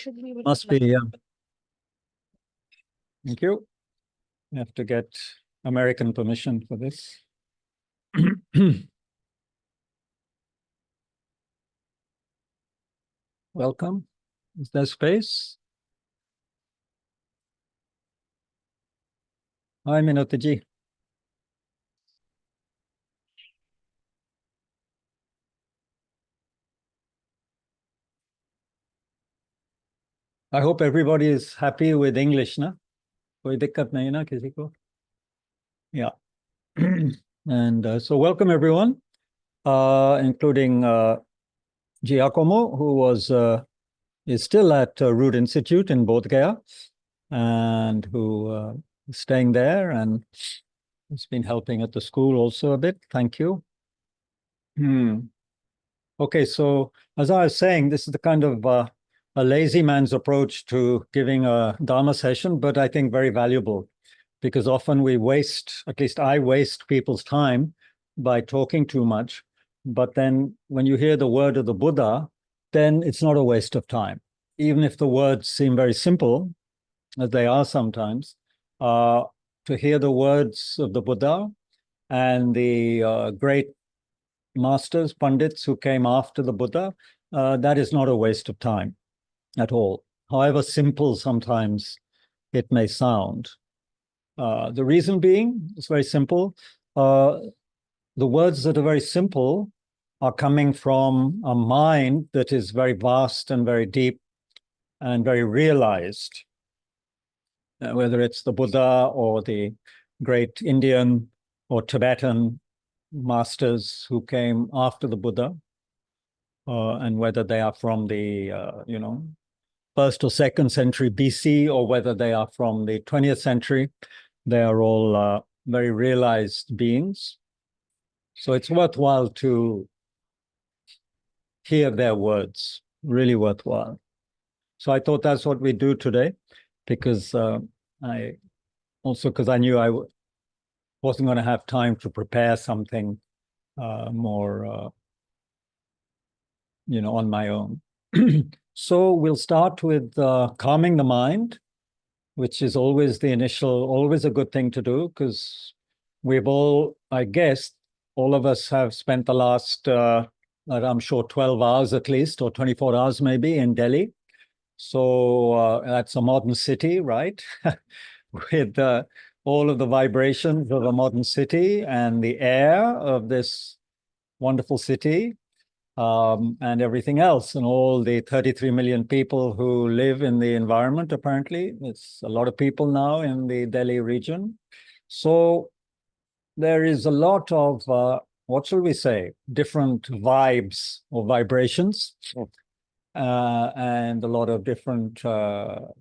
should be able Must be, yeah. Thank you. You have to get American permission for this. Welcome. Is there space? Hi, Minoti ji. I hope everybody is happy with English, na? Koi dikkat nahi na kisi ko? Yeah. And so welcome everyone, including Giacomo, who is still at Root Institute in Bodhgaya, and who is staying there and has been helping at the school also a bit. Thank you. Okay, so as I was saying, this is the kind of a lazy man's approach to giving a Dharma session, but I think very valuable, because often we waste, at least I waste people's time by talking too much. But then when you hear the word of the Buddha, then it's not a waste of time. Even if the words seem very simple, as they are sometimes, to hear the words of the Buddha and the great masters, pundits who came after the Buddha, that is not a waste of time at all, however simple sometimes it may sound. The reason being, it's very simple. The words that are very simple are coming from a mind that is very vast and very deep and very realized. Whether it's the Buddha or the great Indian or Tibetan masters who came after the Buddha, and whether they are from the, 1st or 2nd century BC, or whether they are from the 20th century, they are all very realized beings. So it's worthwhile to hear their words, really worthwhile. So I thought that's what we do today, because because I knew I wasn't going to have time to prepare something more, on my own. So we'll start with calming the mind, which is always always a good thing to do, because we've all, I guess, all of us have spent the last, I'm sure, 12 hours at least, or 24 hours maybe, in Delhi. So that's a modern city, right? With all of the vibrations of a modern city and the air of this wonderful city, and everything else, and all the 33 million people who live in the environment, apparently. It's a lot of people now in the Delhi region. So there is a lot of, what shall we say, different vibes or vibrations, and a lot of different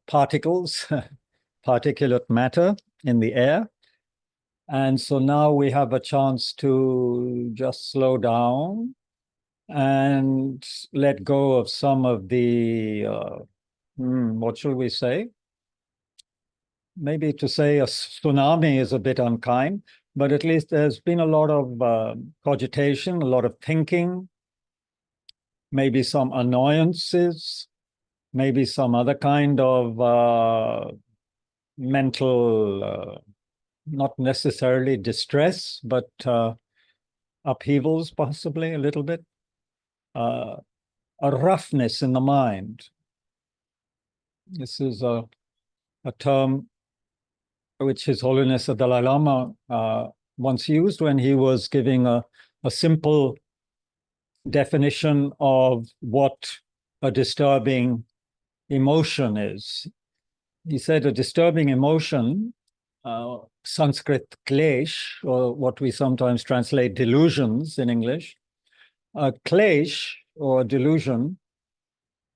particles, particulate matter in the air. And so now we have a chance to just slow down and let go of some of the, what shall we say? Maybe to say a tsunami is a bit unkind, but at least there's been a lot of cogitation, a lot of thinking, maybe some annoyances, maybe some other kind of mental, not necessarily distress, but upheavals possibly a little bit. A roughness in the mind. This is a term which His Holiness the Dalai Lama once used when he was giving a simple definition of what a disturbing emotion is. He said a disturbing emotion, Sanskrit klesh, or what we sometimes translate delusions in English, a klesh or delusion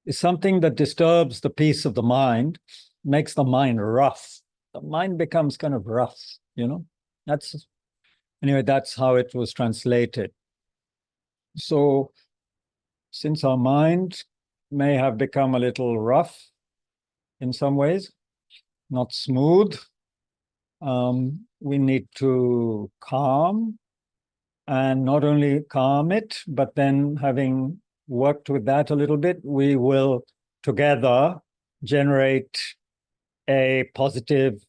is something that disturbs the peace of the mind, makes the mind rough. The mind becomes kind of rough, Anyway, that's how it was translated. So since our mind may have become a little rough in some ways, not smooth, we need to calm. And not only calm it, but then having worked with that a little bit, we will together generate a positive,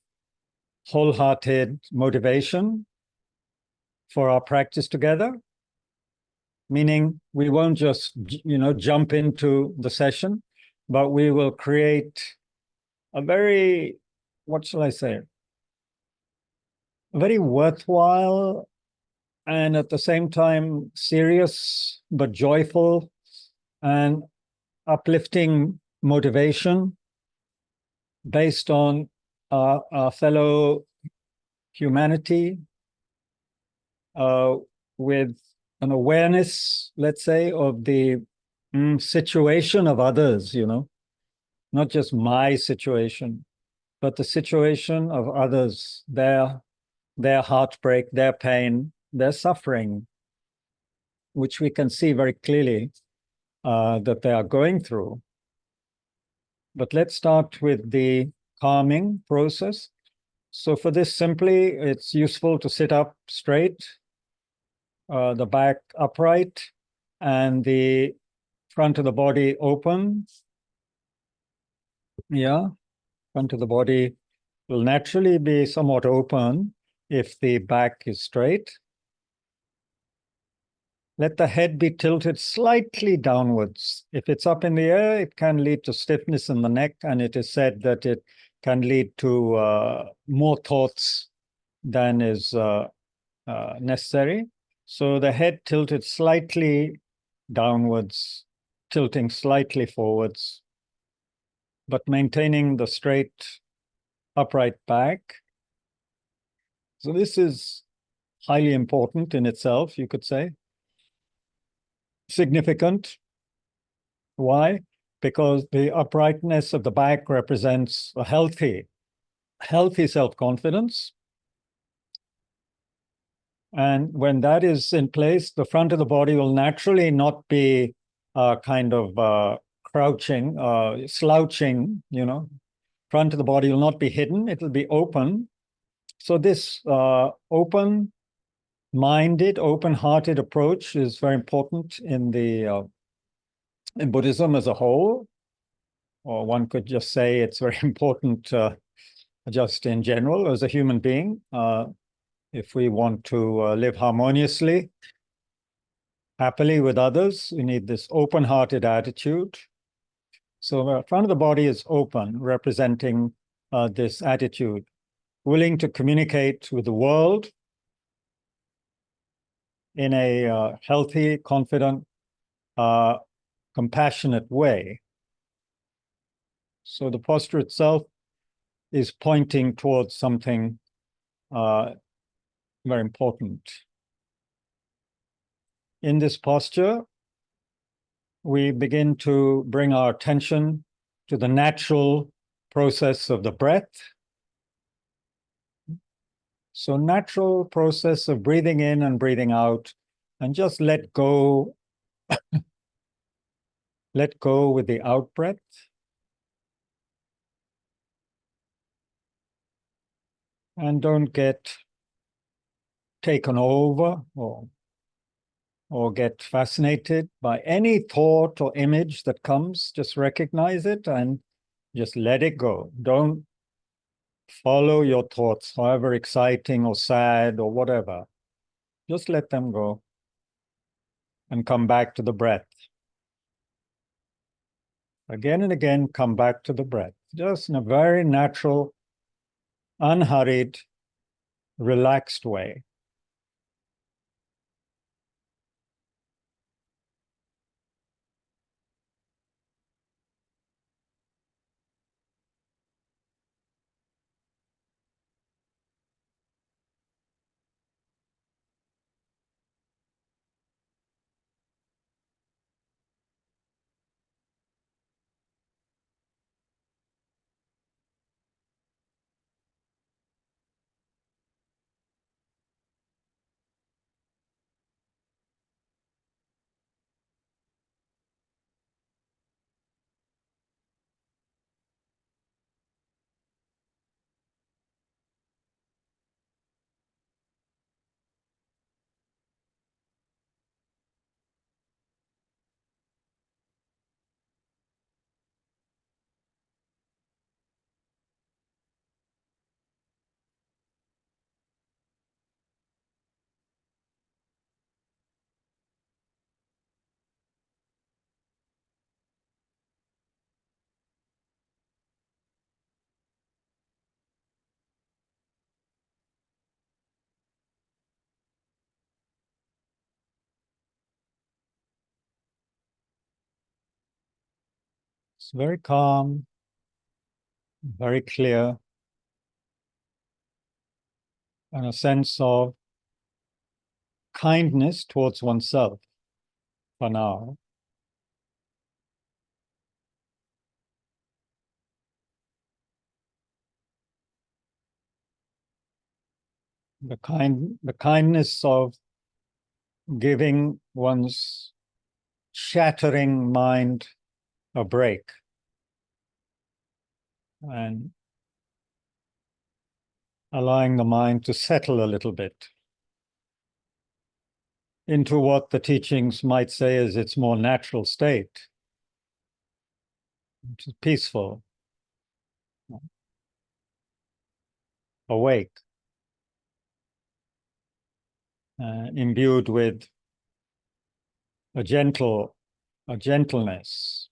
wholehearted motivation for our practice together. Meaning we won't just, jump into the session, but we will create a very, what shall I say, a very worthwhile and at the same time serious but joyful and uplifting motivation based on our fellow humanity, with an awareness, let's say, of the situation of others, not just my situation, but the situation of others, their heartbreak, their pain, their suffering, which we can see very clearly that they are going through. But let's start with the calming process. So for this, simply, it's useful to sit up straight, the back upright, and the front of the body open. Yeah, front of the body will naturally be somewhat open if the back is straight. Let the head be tilted slightly downwards. If it's up in the air, it can lead to stiffness in the neck, and it is said that it can lead to more thoughts than is necessary. So the head tilted slightly downwards, tilting slightly forwards, but maintaining the straight, upright back. So this is highly important in itself, you could say. Significant. Why? Because the uprightness of the back represents a healthy self-confidence. And when that is in place, the front of the body will naturally not be kind of crouching, slouching, Front of the body will not be hidden, it will be open. So this open-minded, open-hearted approach is very important in Buddhism as a whole, or one could just say it's very important just in general as a human being. If we want to live harmoniously, happily with others, we need this open-hearted attitude. So the front of the body is open, representing this attitude, willing to communicate with the world in a healthy, confident, compassionate way. So the posture itself is pointing towards something very important. In this posture, we begin to bring our attention to the natural process of the breath. So natural process of breathing in and breathing out, and just let go with the out breath. And don't get taken over or get fascinated by any thought or image that comes. Just recognize it and just let it go. Don't follow your thoughts, however exciting or sad or whatever. Just let them go and come back to the breath. Again and again, come back to the breath, just in a very natural, unhurried, relaxed way. It's very calm, very clear, and a sense of kindness towards oneself for now. The kindness of giving one's shattering mind a break and allowing the mind to settle a little bit into what the teachings might say is its more natural state, which is peaceful, awake, imbued with a gentleness.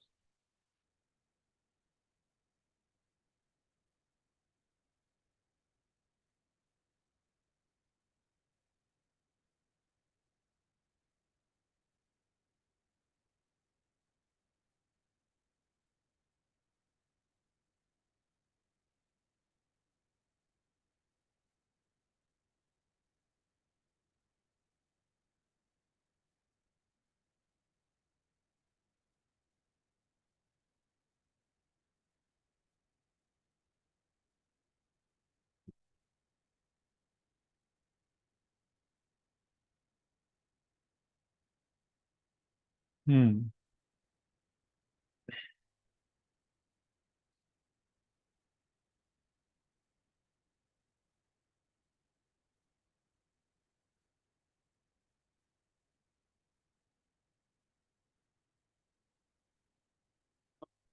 Hmm.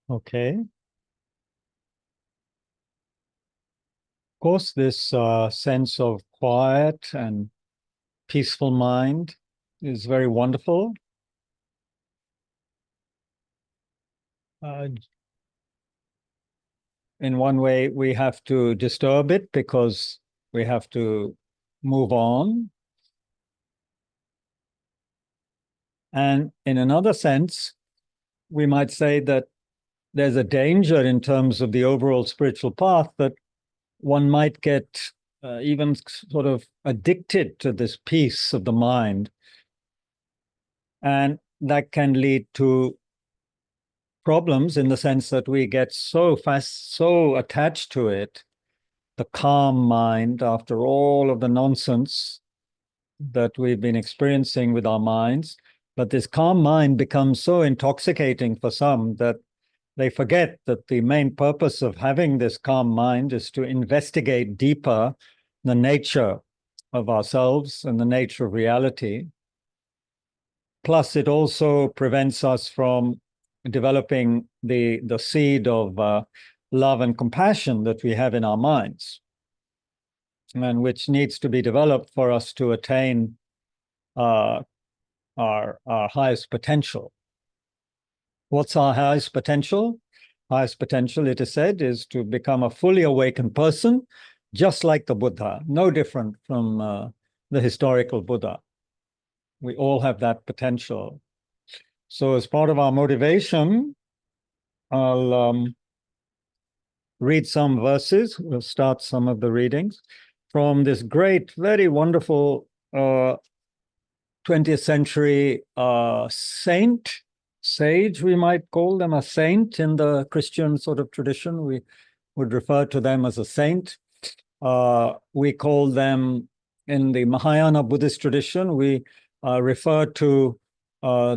Okay. Of course, this sense of quiet and peaceful mind is very wonderful. Uh, in one way, we have to disturb it because we have to move on. And in another sense, we might say that there's a danger in terms of the overall spiritual path that one might get even sort of addicted to this peace of the mind. And that can lead to problems in the sense that we get so attached to it, the calm mind, after all of the nonsense that we've been experiencing with our minds. But this calm mind becomes so intoxicating for some that they forget that the main purpose of having this calm mind is to investigate deeper the nature of ourselves and the nature of reality. Plus, it also prevents us from developing the seed of love and compassion that we have in our minds, and which needs to be developed for us to attain our highest potential. What's our highest potential? Highest potential, it is said, is to become a fully awakened person, just like the Buddha, no different from the historical Buddha. We all have that potential. So as part of our motivation, I'll read some verses. We'll start some of the readings from this great, very wonderful 20th century sage, we might call them a saint in the Christian sort of tradition. We would refer to them as a saint. We call them, in the Mahayana Buddhist tradition, we refer to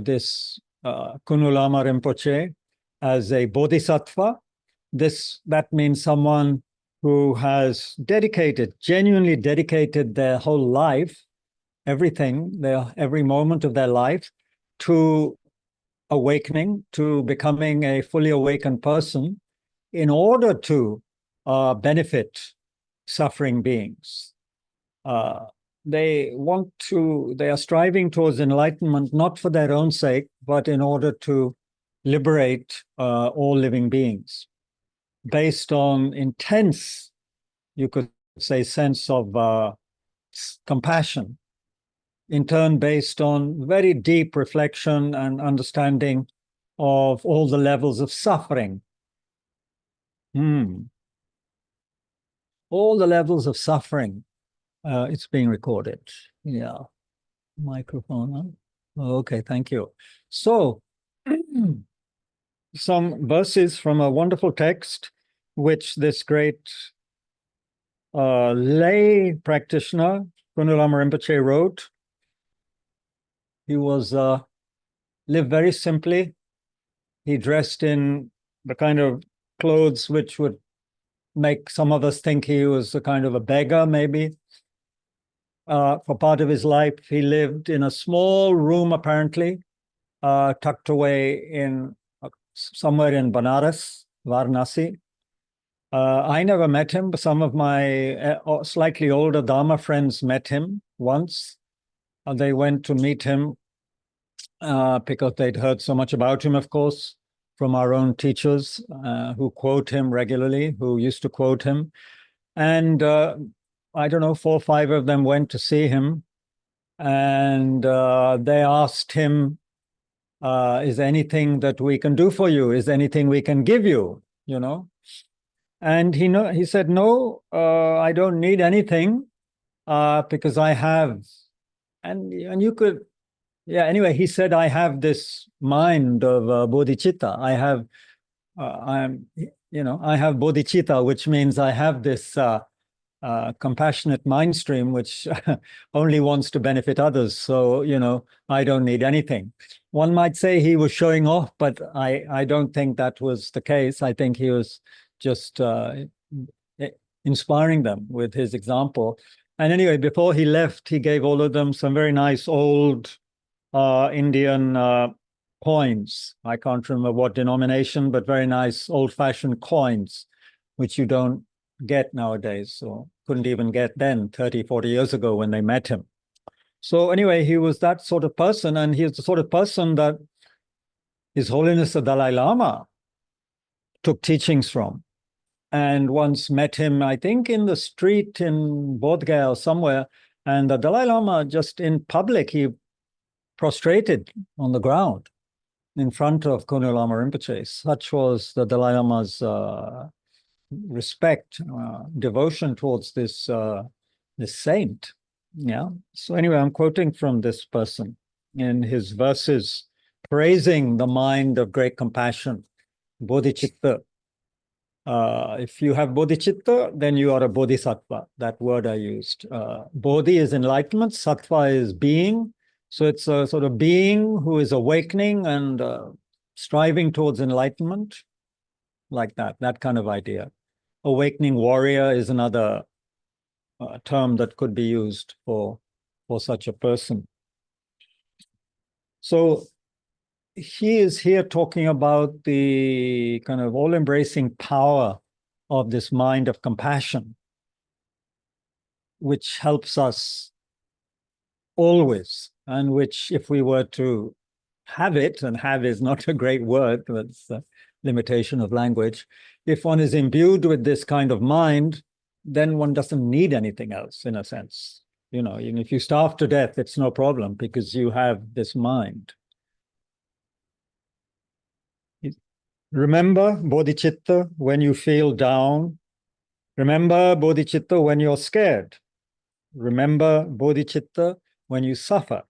this Kunu Lama Rinpoche as a bodhisattva. That means someone who has genuinely dedicated their whole life, every moment of their life, to awakening, to becoming a fully awakened person in order to benefit suffering beings. They are striving towards enlightenment, not for their own sake, but in order to liberate all living beings, based on intense, you could say, sense of compassion, in turn based on very deep reflection and understanding of all the levels of suffering. All the levels of suffering. It's being recorded. Yeah. Microphone on. Okay, thank you. So, some verses from a wonderful text which this great lay practitioner, Kunulama Rinpoche, wrote. He was lived very simply. He dressed in the kind of clothes which would make some of us think he was a kind of a beggar, maybe. For part of his life, he lived in a small room, apparently, tucked away in somewhere in Banaras, Varanasi. I never met him, but some of my slightly older Dharma friends met him once. They went to meet him because they'd heard so much about him, of course, from our own teachers who quote him regularly, who used to quote him. And I don't know, 4 or 5 of them went to see him. And they asked him, is there anything that we can do for you? Is there anything we can give you? You know? And he said, no, I don't need anything because I have. And you could, yeah, anyway, he said, I have this mind of bodhicitta. I have, I have bodhicitta, which means I have this compassionate mind stream, which only wants to benefit others. So, I don't need anything. One might say he was showing off, but I don't think that was the case. I think he was just inspiring them with his example. And anyway, before he left, he gave all of them some very nice old Indian coins. I can't remember what denomination, but very nice old-fashioned coins, which you don't get nowadays, or couldn't even get then, 30, 40 years ago when they met him. So anyway, he was that sort of person, and he's the sort of person that His Holiness the Dalai Lama took teachings from, and once met him, I think, in the street in Bodhgaya or somewhere, and the Dalai Lama, just in public, he prostrated on the ground in front of Kunulama Rinpoche. Such was the Dalai Lama's respect, devotion towards this saint. Yeah. So anyway, I'm quoting from this person in his verses, praising the mind of great compassion, bodhicitta. If you have bodhicitta, then you are a bodhisattva. That word I used. Bodhi is enlightenment. Sattva is being. So it's a sort of being who is awakening and striving towards enlightenment, like that kind of idea. Awakening warrior is another term that could be used for such a person. So he is here talking about the kind of all-embracing power of this mind of compassion, which helps us always, and which, if we were to have it, and have is not a great word, that's a limitation of language, if one is imbued with this kind of mind, then one doesn't need anything else, in a sense. Even if you starve to death, it's no problem because you have this mind. Remember bodhicitta when you feel down. Remember bodhicitta when you're scared. Remember bodhicitta when you suffer.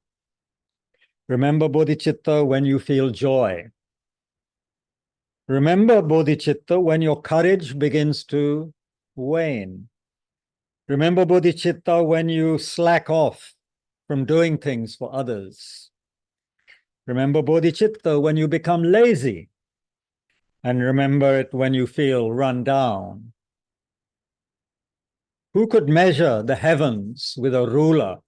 Remember bodhicitta when you feel joy. Remember bodhicitta when your courage begins to wane. Remember bodhicitta when you slack off from doing things for others. Remember bodhicitta when you become lazy. And remember it when you feel run down. Who could measure the heavens with a ruler?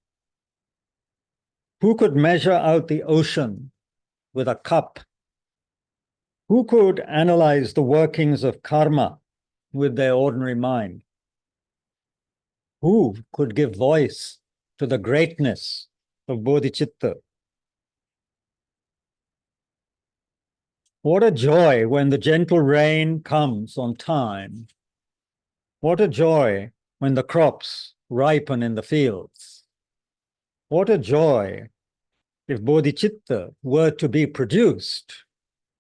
Who could measure out the ocean with a cup? Who could analyze the workings of karma with their ordinary mind? Who could give voice to the greatness of bodhicitta? What a joy when the gentle rain comes on time. What a joy when the crops ripen in the fields. What a joy if bodhicitta were to be produced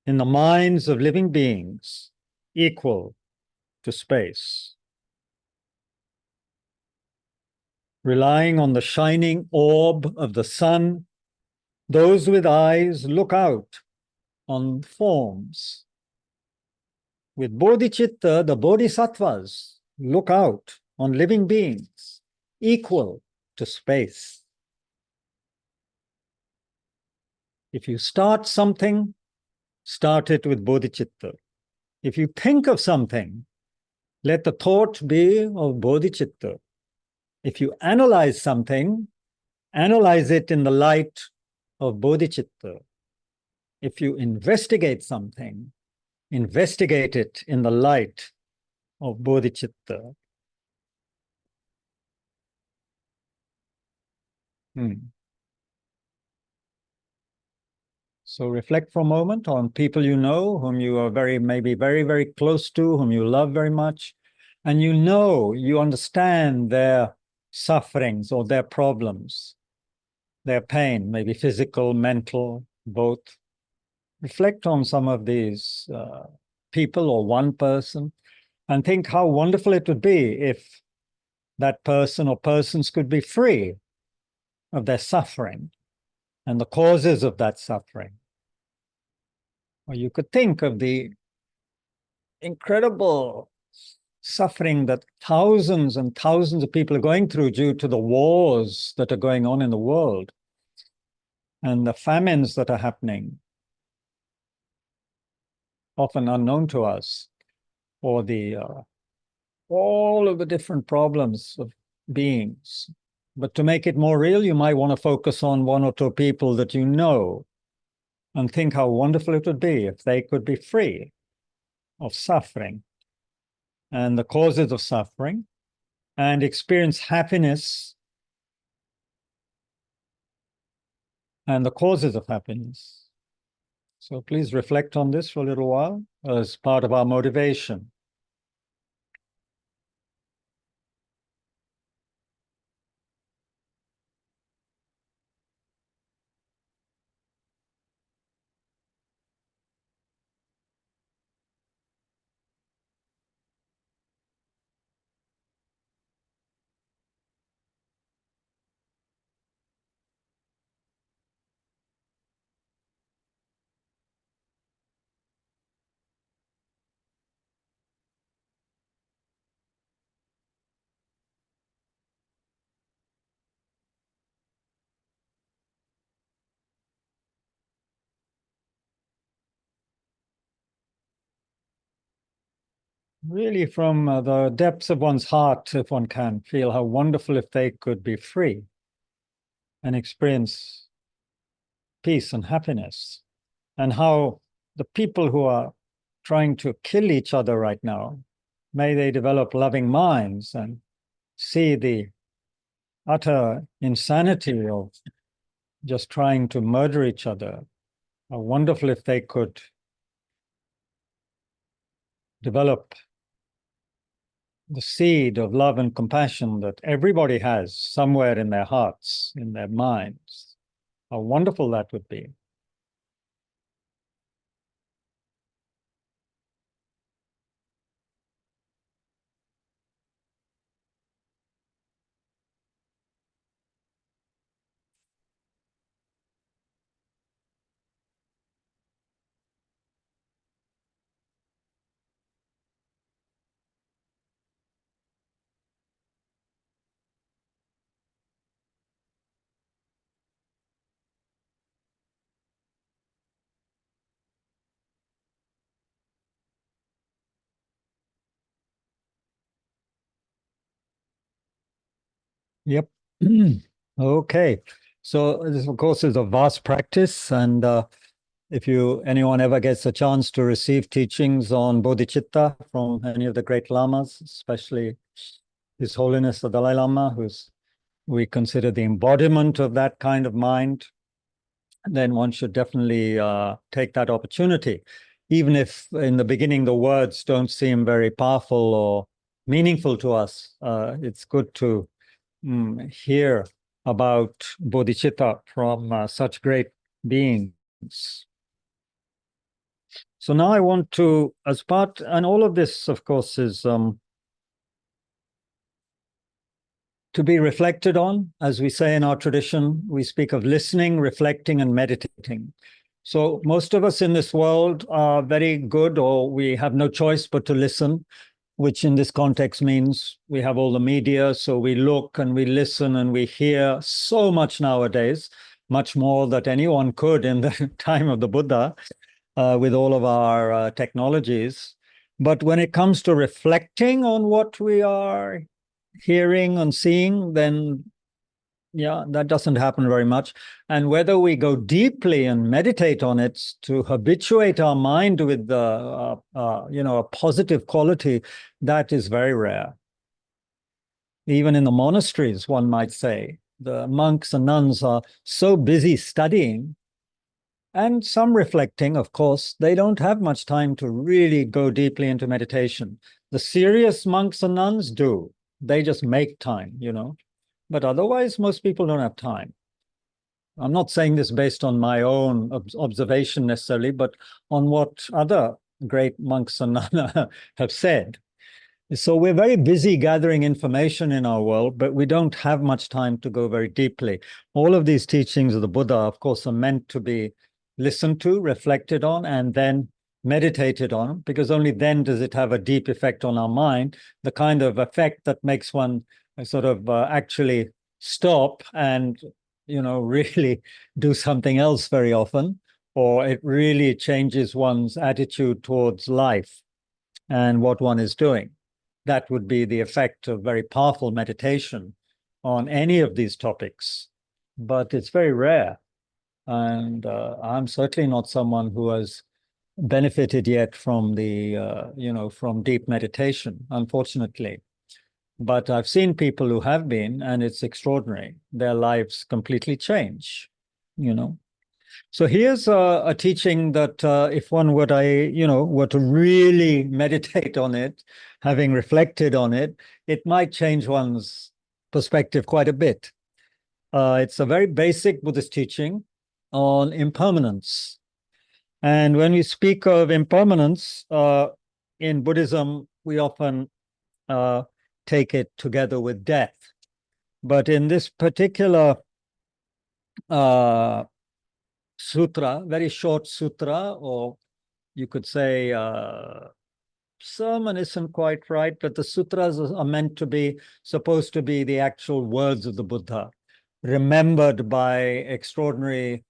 in the minds of living beings equal to space. Relying on the shining orb of the sun, those with eyes look out on forms. With bodhicitta, the bodhisattvas look out on living beings equal to space. If you start something, start it with bodhicitta. If you think of something, let the thought be of bodhicitta. If you analyze something, analyze it in the light of bodhicitta. If you investigate something, investigate it in the light of bodhicitta. So reflect for a moment on people you know, whom you are maybe very, very close to, whom you love very much, and you understand their sufferings or their problems, their pain, maybe physical, mental, both. Reflect on some of these people or one person and think how wonderful it would be if that person or persons could be free of their suffering and the causes of that suffering. Or you could think of the incredible suffering that thousands and thousands of people are going through due to the wars that are going on in the world and the famines that are happening, often unknown to us, or the all of the different problems of beings. But to make it more real, you might want to focus on one or two people that you know and think how wonderful it would be if they could be free of suffering and the causes of suffering and experience happiness and the causes of happiness. So please reflect on this for a little while as part of our motivation. Really from the depths of one's heart, if one can, feel how wonderful if they could be free and experience peace and happiness, and how the people who are trying to kill each other right now, may they develop loving minds and see the utter insanity of just trying to murder each other. How wonderful if they could develop the seed of love and compassion that everybody has somewhere in their hearts, in their minds. How wonderful that would be. Yep. Okay. So this, of course, is a vast practice, and if anyone ever gets a chance to receive teachings on bodhicitta from any of the great lamas, especially His Holiness the Dalai Lama, we consider the embodiment of that kind of mind, then one should definitely take that opportunity, even if in the beginning the words don't seem very powerful or meaningful to us. It's good to hear about bodhicitta from such great beings. So now I want to, as part, and all of this, of course, is to be reflected on. As we say in our tradition, we speak of listening, reflecting, and meditating. So most of us in this world are very good, or we have no choice but to listen, which in this context means we have all the media. So we look and we listen and we hear so much nowadays, much more than anyone could in the time of the Buddha, with all of our technologies. But when it comes to reflecting on what we are hearing and seeing, then yeah, that doesn't happen very much. And whether we go deeply and meditate on it to habituate our mind with the, a positive quality, that is very rare. Even in the monasteries, one might say, the monks and nuns are so busy studying and some reflecting, of course, they don't have much time to really go deeply into meditation. The serious monks and nuns do. They just make time, But otherwise, most people don't have time. I'm not saying this based on my own observation necessarily, but on what other great monks and nuns have said. So we're very busy gathering information in our world, but we don't have much time to go very deeply. All of these teachings of the Buddha, of course, are meant to be listened to, reflected on, and then meditated on, because only then does it have a deep effect on our mind, the kind of effect that makes one sort of actually stop and, really do something else very often, or it really changes one's attitude towards life and what one is doing. That would be the effect of very powerful meditation on any of these topics. But it's very rare. And I'm certainly not someone who has benefited yet from from deep meditation, unfortunately. But I've seen people who have been, and it's extraordinary. Their lives completely change. So here's a teaching that if one were to really meditate on it, having reflected on it, it might change one's perspective quite a bit. It's a very basic Buddhist teaching on impermanence. And when we speak of impermanence in Buddhism, we often take it together with death. But in this particular sutra, very short sutra, or you could say sermon isn't quite right, but the sutras are meant to be, supposed to be the actual words of the Buddha, remembered by extraordinary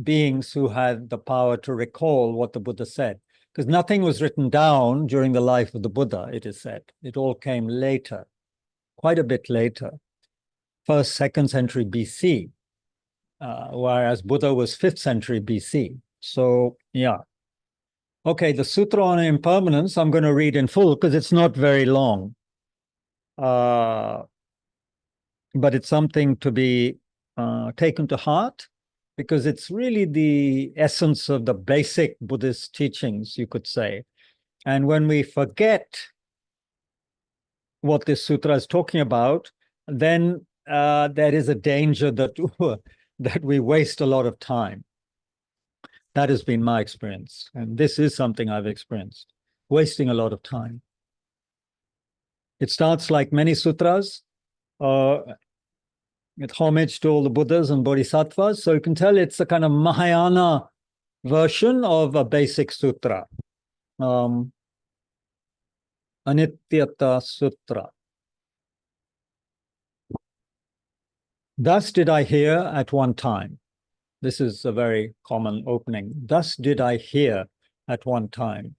beings who had the power to recall what the Buddha said. Because nothing was written down during the life of the Buddha, it is said. It all came later, quite a bit later, 1st, 2nd century BC. Whereas Buddha was 5th century BC. So, yeah. Okay, the Sutra on Impermanence, I'm going to read in full because it's not very long. But it's something to be taken to heart because it's really the essence of the basic Buddhist teachings, you could say. And when we forget what this sutra is talking about, then there is a danger that that we waste a lot of time. That has been my experience. And this is something I've experienced, wasting a lot of time. It starts like many sutras, with homage to all the Buddhas and Bodhisattvas. So you can tell it's a kind of Mahayana version of a basic sutra. Anityata Sutra. Thus did I hear at one time. This is a very common opening. Thus did I hear at one time.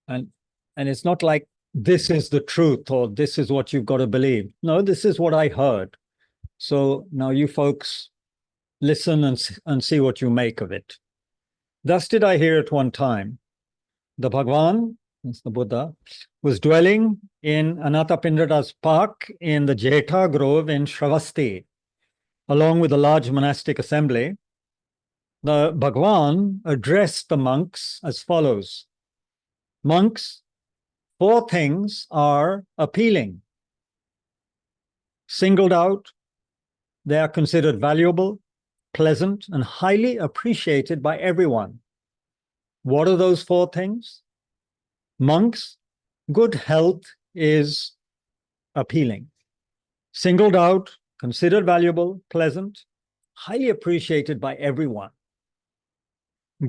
And it's not like this is the truth or this is what you've got to believe. No, this is what I heard. So now you folks listen and see what you make of it. Thus did I hear at one time. The Bhagwan, that's the Buddha, was dwelling in Anathapindada's park in the Jetha Grove in Shravasti, along with a large monastic assembly. The Bhagwan addressed the monks as follows. Monks, 4 things are appealing. Singled out, they are considered valuable, pleasant, and highly appreciated by everyone. What are those four things? Monks, good health is appealing, singled out, considered valuable, pleasant, highly appreciated by everyone.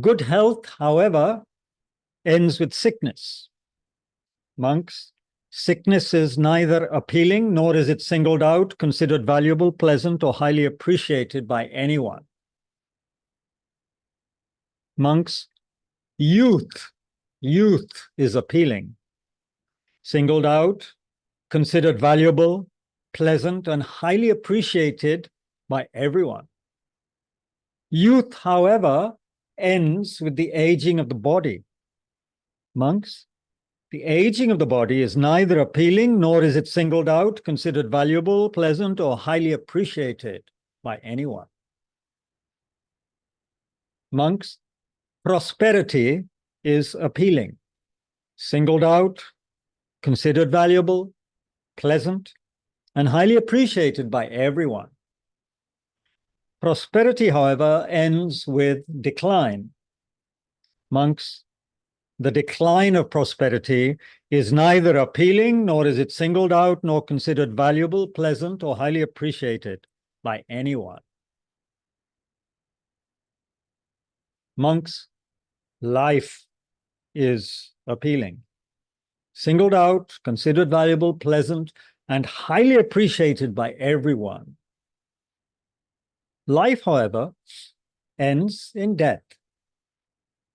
Good health, however, ends with sickness. Monks, sickness is neither appealing nor is it singled out, considered valuable, pleasant, or highly appreciated by anyone. Monks, youth is appealing, singled out, considered valuable, pleasant, and highly appreciated by everyone. Youth, however, ends with the aging of the body. Monks, the aging of the body is neither appealing nor is it singled out, considered valuable, pleasant, or highly appreciated by anyone. Monks, prosperity is appealing, singled out, considered valuable, pleasant, and highly appreciated by everyone. Prosperity, however, ends with decline. Monks, the decline of prosperity is neither appealing nor is it singled out nor considered valuable, pleasant, or highly appreciated by anyone. Monks, life is appealing, singled out, considered valuable, pleasant, and highly appreciated by everyone. Life, however, ends in death.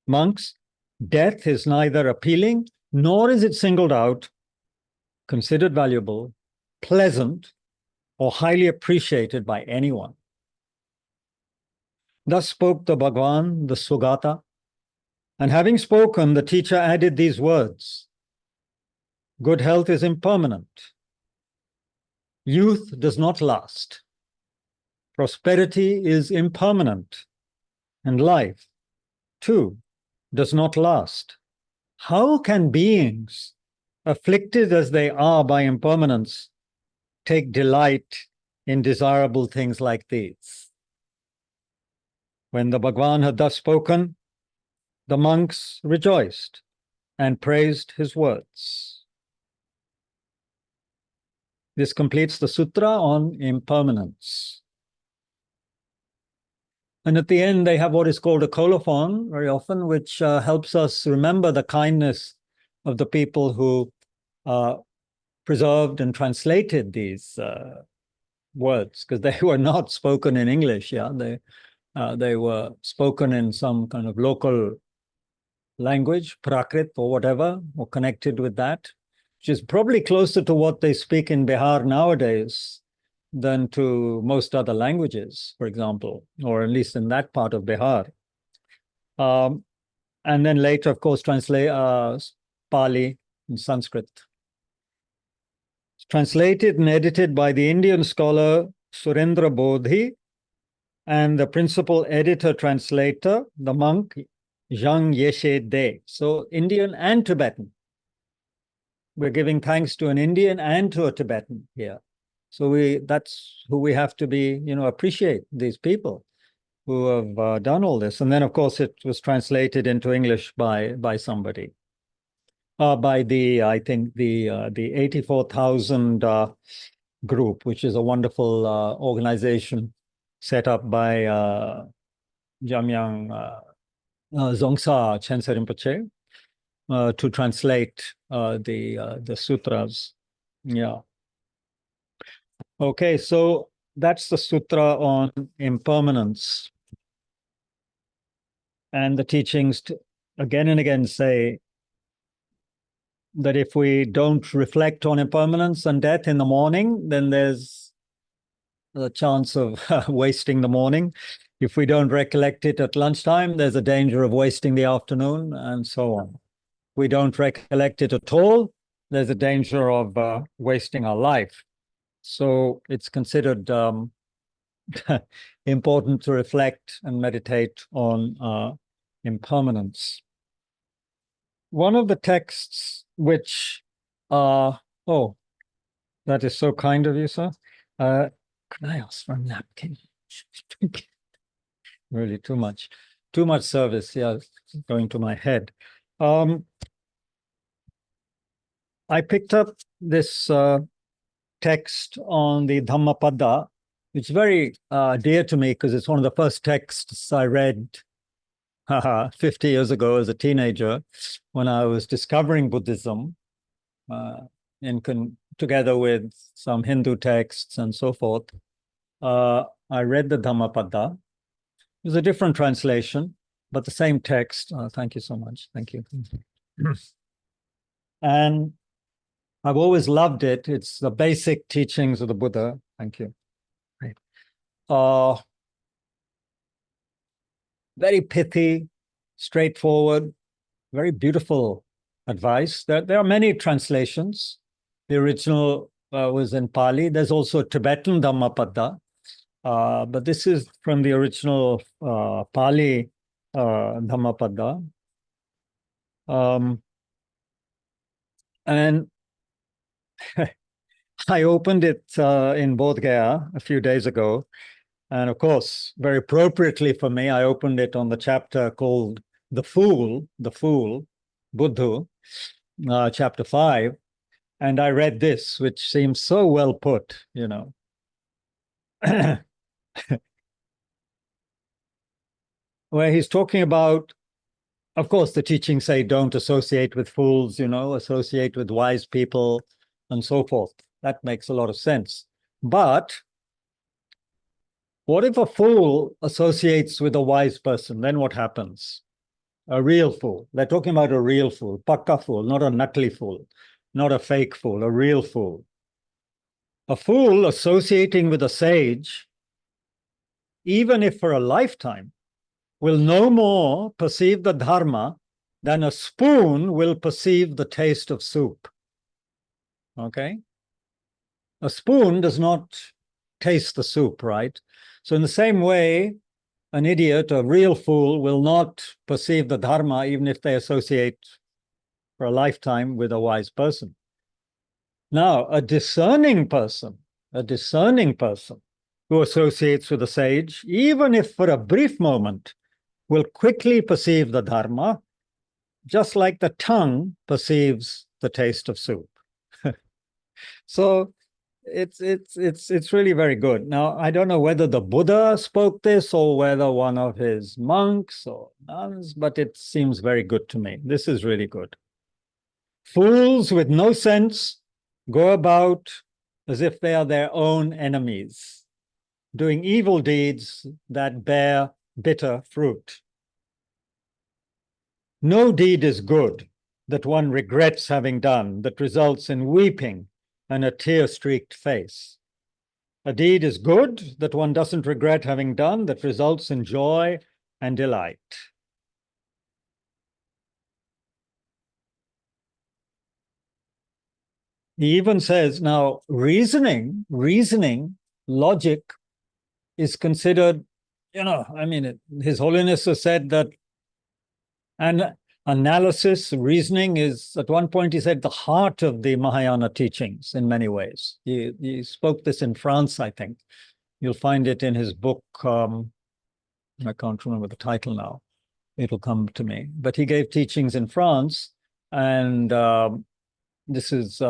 Monks, death is neither appealing nor is it singled out, considered valuable, pleasant, or highly appreciated by anyone. Thus spoke the Bhagwan, the Sugata, and having spoken, the teacher added these words: good health is impermanent. Youth does not last. Prosperity is impermanent. And life, too, does not last. How can beings, afflicted as they are by impermanence, take delight in desirable things like these? When the Bhagwan had thus spoken, the monks rejoiced and praised his words. This completes the sutra on impermanence. And at the end, they have what is called a colophon very often, which helps us remember the kindness of the people who preserved and translated these words, because they were not spoken in English. Yeah, they were spoken in some kind of local language, Prakrit or whatever, or connected with that, which is probably closer to what they speak in Bihar nowadays than to most other languages, for example, or at least in that part of Bihar. And then later, of course, translate Pali and Sanskrit. Translated and edited by the Indian scholar Surendra Bodhi and the principal editor-translator, the monk Zhang Yeshe De. So Indian and Tibetan. We're giving thanks to an Indian and to a Tibetan here. So that's who we have to be, appreciate these people who have done all this. And then, of course, it was translated into English by somebody. By I think the 84,000 group, which is a wonderful organization set up by Jamyang Zongsa Chense Rinpoche to translate the sutras. Yeah. Okay, so that's the sutra on impermanence. And the teachings again and again say that if we don't reflect on impermanence and death in the morning, then there's a chance of wasting the morning. If we don't recollect it at lunchtime, there's a danger of wasting the afternoon, and so on. If we don't recollect it at all, there's a danger of wasting our life. So it's considered important to reflect and meditate on impermanence. One of the texts which that is so kind of you, sir. Can I ask for a napkin? Really too much. too much service, yeah, going to my head. I picked up this text on the Dhammapada, which is very dear to me because it's one of the first texts I read 50 years ago as a teenager when I was discovering Buddhism together with some Hindu texts and so forth. I read the Dhammapada. It was a different translation, but the same text. Thank you so much. Thank you. And I've always loved it. It's the basic teachings of the Buddha. Thank you. Very pithy, straightforward, very beautiful advice. There are many translations. The original was in Pali. There's also a Tibetan Dhammapada, but this is from the original Pali Dhammapada. And I opened it in Bodhgaya a few days ago. And of course, very appropriately for me, I opened it on the chapter called The Fool, Buddha, chapter 5. And I read this, which seems so well put, you know. Where he's talking about, of course, the teachings say don't associate with fools, you know, associate with wise people and so forth. That makes a lot of sense. But what if a fool associates with a wise person? Then what happens? A real fool. They're talking about a real fool, pakka fool, not a nakli fool, not a fake fool, a real fool. A fool associating with a sage, even if for a lifetime, will no more perceive the Dharma than a spoon will perceive the taste of soup. Okay? A spoon does not taste the soup, right? So in the same way, an idiot, a real fool, will not perceive the Dharma even if they associate for a lifetime with a wise person. Now, a discerning person who associates with a sage, even if for a brief moment, will quickly perceive the Dharma, just like the tongue perceives the taste of soup. So it's really very good. Now, I don't know whether the Buddha spoke this or whether one of his monks or nuns, but it seems very good to me. This is really good. Fools with no sense go about as if they are their own enemies, doing evil deeds that bear bitter fruit. No deed is good that one regrets having done, that results in weeping and a tear-streaked face. A deed is good that one doesn't regret having done, that results in joy and delight. He even says, now, reasoning, logic is considered, you know, I mean, His Holiness has said that an analysis, reasoning is, at one point he said, the heart of the Mahayana teachings in many ways. He spoke this in France, I think. You'll find it in his book, I can't remember the title now. It'll come to me. But he gave teachings in France, and this is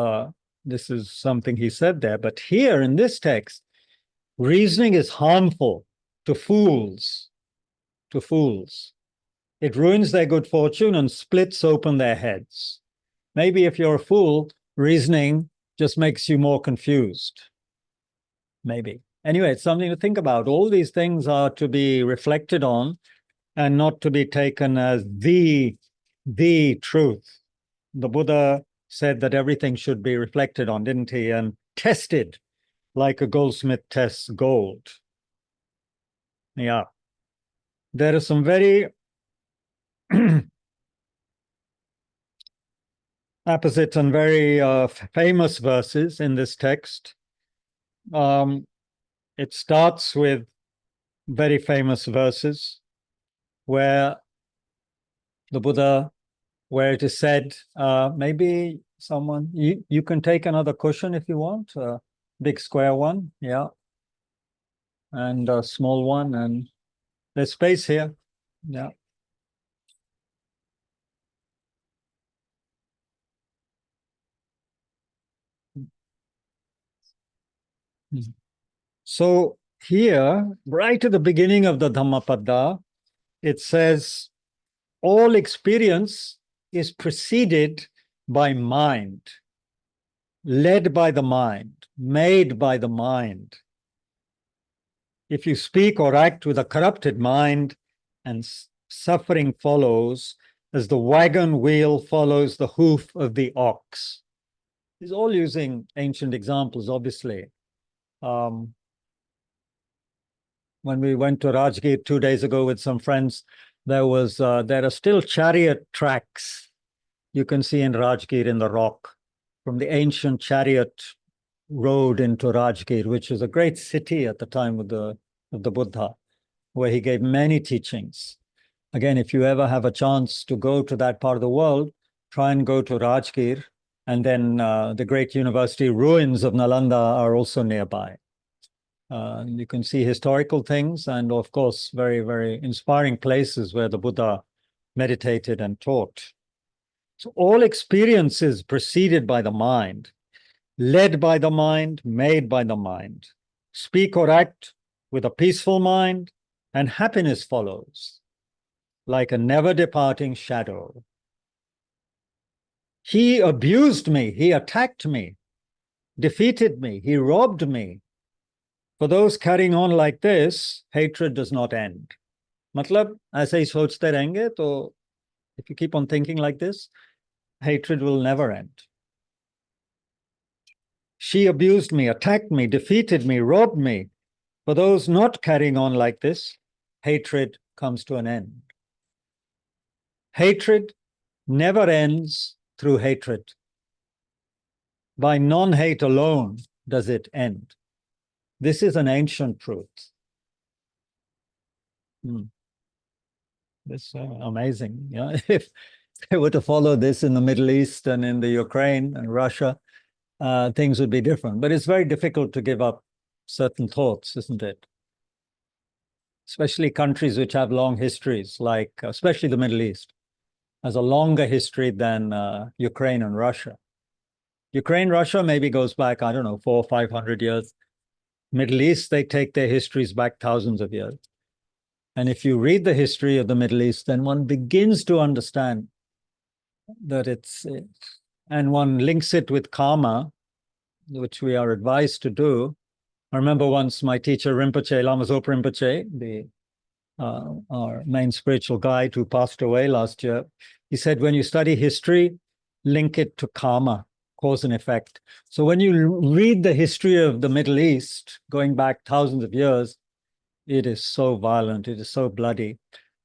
something he said there. But here in this text, reasoning is harmful to fools. It ruins their good fortune and splits open their heads. Maybe if you're a fool, reasoning just makes you more confused. Maybe. Anyway, it's something to think about. All these things are to be reflected on and not to be taken as the truth. The Buddha said that everything should be reflected on, didn't he? And tested like a goldsmith tests gold. Yeah. There are some very apposite and very famous verses in this text. It starts with very famous verses where the Buddha, where it is said, maybe someone, you can take another cushion if you want, a big square one, yeah, and a small one, and there's space here. Yeah. So here, right at the beginning of the Dhammapada, it says, all experience is preceded by mind, led by the mind, made by the mind. If you speak or act with a corrupted mind, and suffering follows, as the wagon wheel follows the hoof of the ox. He's all using ancient examples, obviously. When we went to Rajgir 2 days ago with some friends, there are still chariot tracks you can see in Rajgir in the rock from the ancient chariot road into Rajgir, which was a great city at the time of the Buddha, where he gave many teachings. Again, if you ever have a chance to go to that part of the world, try and go to Rajgir, and then the great university ruins of Nalanda are also nearby. You can see historical things and, of course, very, very inspiring places where the Buddha meditated and taught. So all experience is preceded by the mind, led by the mind, made by the mind. Speak or act with a peaceful mind, and happiness follows, like a never departing shadow. He abused me, he attacked me, defeated me, he robbed me. For those carrying on like this, hatred does not end. Matlab, ऐसे ही सोचते रहेंगे, तो if you keep on thinking like this, hatred will never end. She abused me, attacked me, defeated me, robbed me. For those not carrying on like this, hatred comes to an end. Hatred never ends through hatred. By non-hate alone does it end. This is an ancient truth. It's amazing. Yeah, if they were to follow this in the Middle East and in the Ukraine and Russia, things would be different. But it's very difficult to give up certain thoughts, isn't it? Especially countries which have long histories, like especially the Middle East, has a longer history than Ukraine and Russia. Ukraine, Russia maybe goes back, I don't know, 400 or 500 years. Middle East, they take their histories back thousands of years. And if you read the history of the Middle East, then one begins to understand that and one links it with karma, which we are advised to do. I remember once my teacher Rinpoche, Lama Zopa Rinpoche, our main spiritual guide who passed away last year, he said, when you study history, link it to karma, cause and effect. So when you read the history of the Middle East, going back thousands of years, it is so violent, it is so bloody,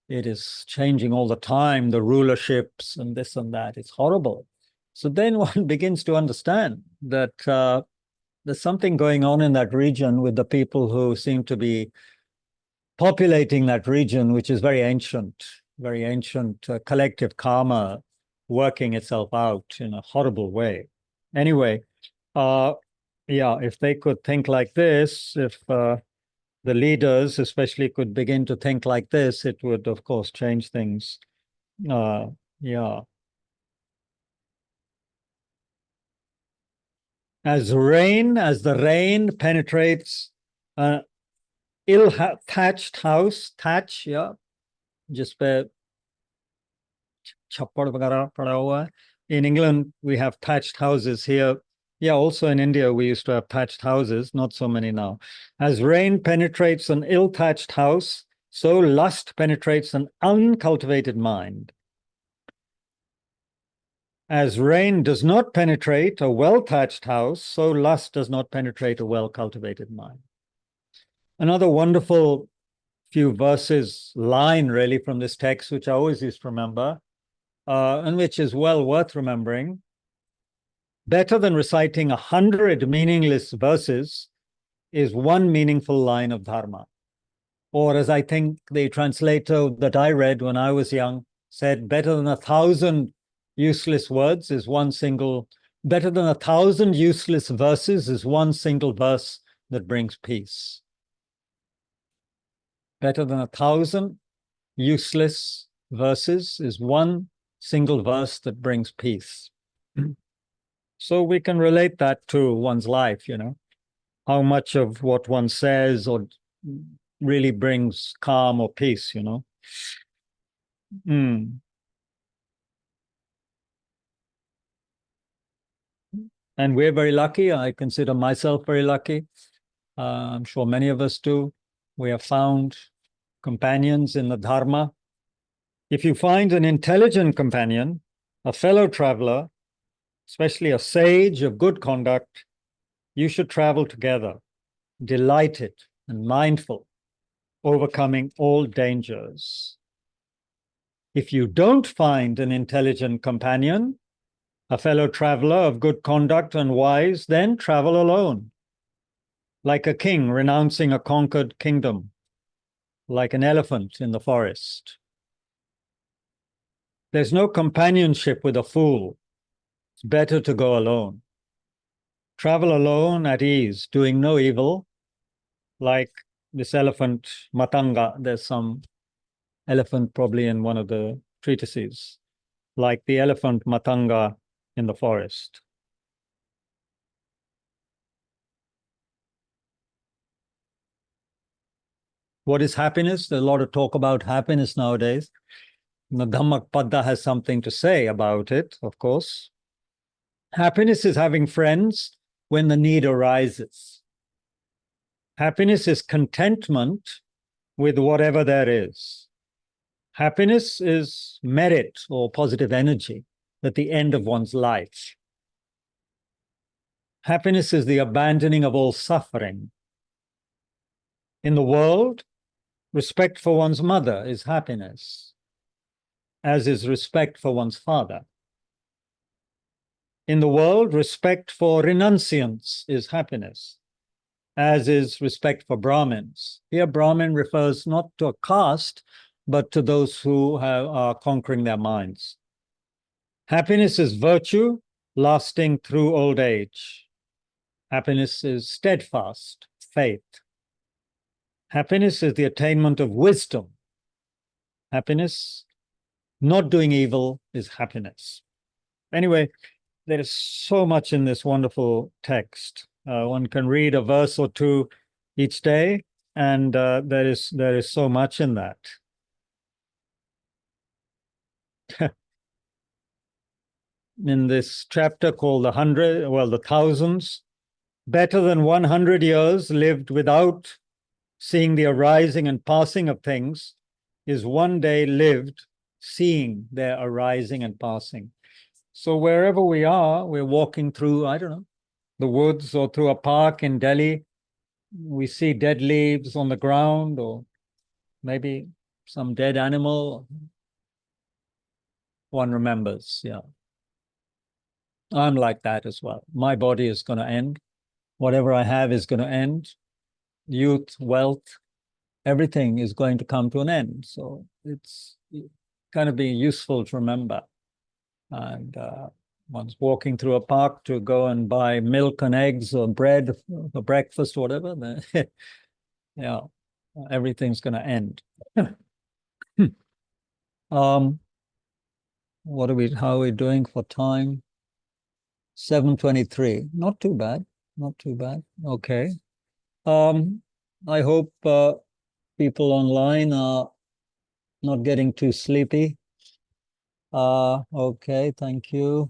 it is changing all the time, the rulerships and this and that. It's horrible. So then one begins to understand that there's something going on in that region with the people who seem to be populating that region, which is very ancient collective karma working itself out in a horrible way. Anyway, if they could think like this, if the leaders especially could begin to think like this, it would, of course, change things. As the rain penetrates ill-thatched house, thatch, जिस पे छप्पड़ वगैरह पड़ा हुआ है. In England, we have thatched houses here. Yeah, also in India, we used to have thatched houses, not so many now. As rain penetrates an ill-thatched house, so lust penetrates an uncultivated mind. As rain does not penetrate a well-thatched house, so lust does not penetrate a well-cultivated mind. Another wonderful few verses, line really from this text, which I always used to remember, and which is well worth remembering. Better than reciting 100 meaningless verses is one meaningful line of Dharma. Or as I think the translator that I read when I was young said, better than 1,000 useless words is better than 1,000 useless verses is one single verse that brings peace. Better than 1,000 useless verses is one single verse that brings peace. So we can relate that to one's life, how much of what one says or really brings calm or peace, Mm. And we're very lucky. I consider myself very lucky. I'm sure many of us do. We have found companions in the Dharma. If you find an intelligent companion, a fellow traveler, especially a sage of good conduct, you should travel together, delighted and mindful, overcoming all dangers. If you don't find an intelligent companion, a fellow traveler of good conduct and wise, then travel alone, like a king renouncing a conquered kingdom, like an elephant in the forest. There's no companionship with a fool. It's better to go alone. Travel alone at ease, doing no evil, like this elephant Matanga. There's some elephant probably in one of the treatises, like the elephant Matanga in the forest. What is happiness? There's a lot of talk about happiness nowadays. The Dhammapada has something to say about it, of course. Happiness is having friends when the need arises. Happiness is contentment with whatever there is. Happiness is merit or positive energy at the end of one's life. Happiness is the abandoning of all suffering. In the world, respect for one's mother is happiness, as is respect for one's father. In the world, respect for renunciants is happiness, as is respect for Brahmins. Here, Brahmin refers not to a caste, but to those who are conquering their minds. Happiness is virtue lasting through old age. Happiness is steadfast faith. Happiness is the attainment of wisdom. Happiness, not doing evil, is happiness. Anyway, there is so much in this wonderful text. One can read a verse or two each day, and there is so much in that. In this chapter called the thousands, better than 100 years lived without seeing the arising and passing of things is one day lived seeing their arising and passing. So wherever we are, we're walking through, I don't know, the woods or through a park in Delhi, we see dead leaves on the ground or maybe some dead animal. One remembers, yeah. I'm like that as well. My body is going to end. Whatever I have is going to end. Youth, wealth, everything is going to come to an end. So it's kind of being useful to remember. And one's walking through a park to go and buy milk and eggs or bread for breakfast or whatever. Yeah, everything's going to end. How are we doing for time? 7:23. Not too bad. Not too bad. Okay. I hope people online are not getting too sleepy. Okay, thank you.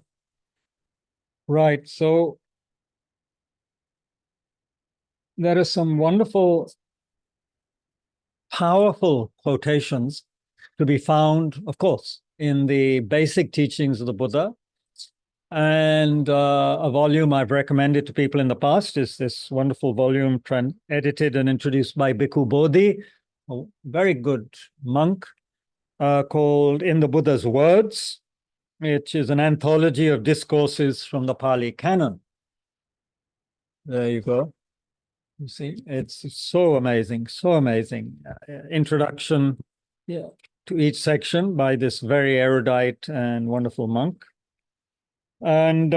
Right, so there are some wonderful, powerful quotations to be found, of course, in the basic teachings of the Buddha. And a volume I've recommended to people in the past is this wonderful volume edited and introduced by Bhikkhu Bodhi, a very good monk, called In the Buddha's Words, which is an anthology of discourses from the Pali Canon. There you go. You see, it's so amazing, so amazing. Introduction, yeah, to each section by this very erudite and wonderful monk. And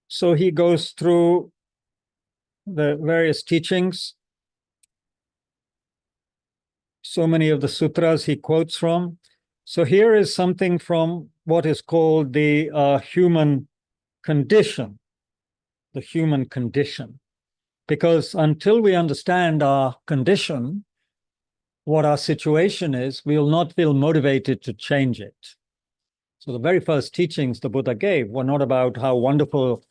so he goes through the various teachings. so many of the sutras he quotes from. So here is something from what is called the human condition, the human condition. Because until we understand our condition, what our situation is, we will not feel motivated to change it. So the very first teachings the Buddha gave were not about how wonderful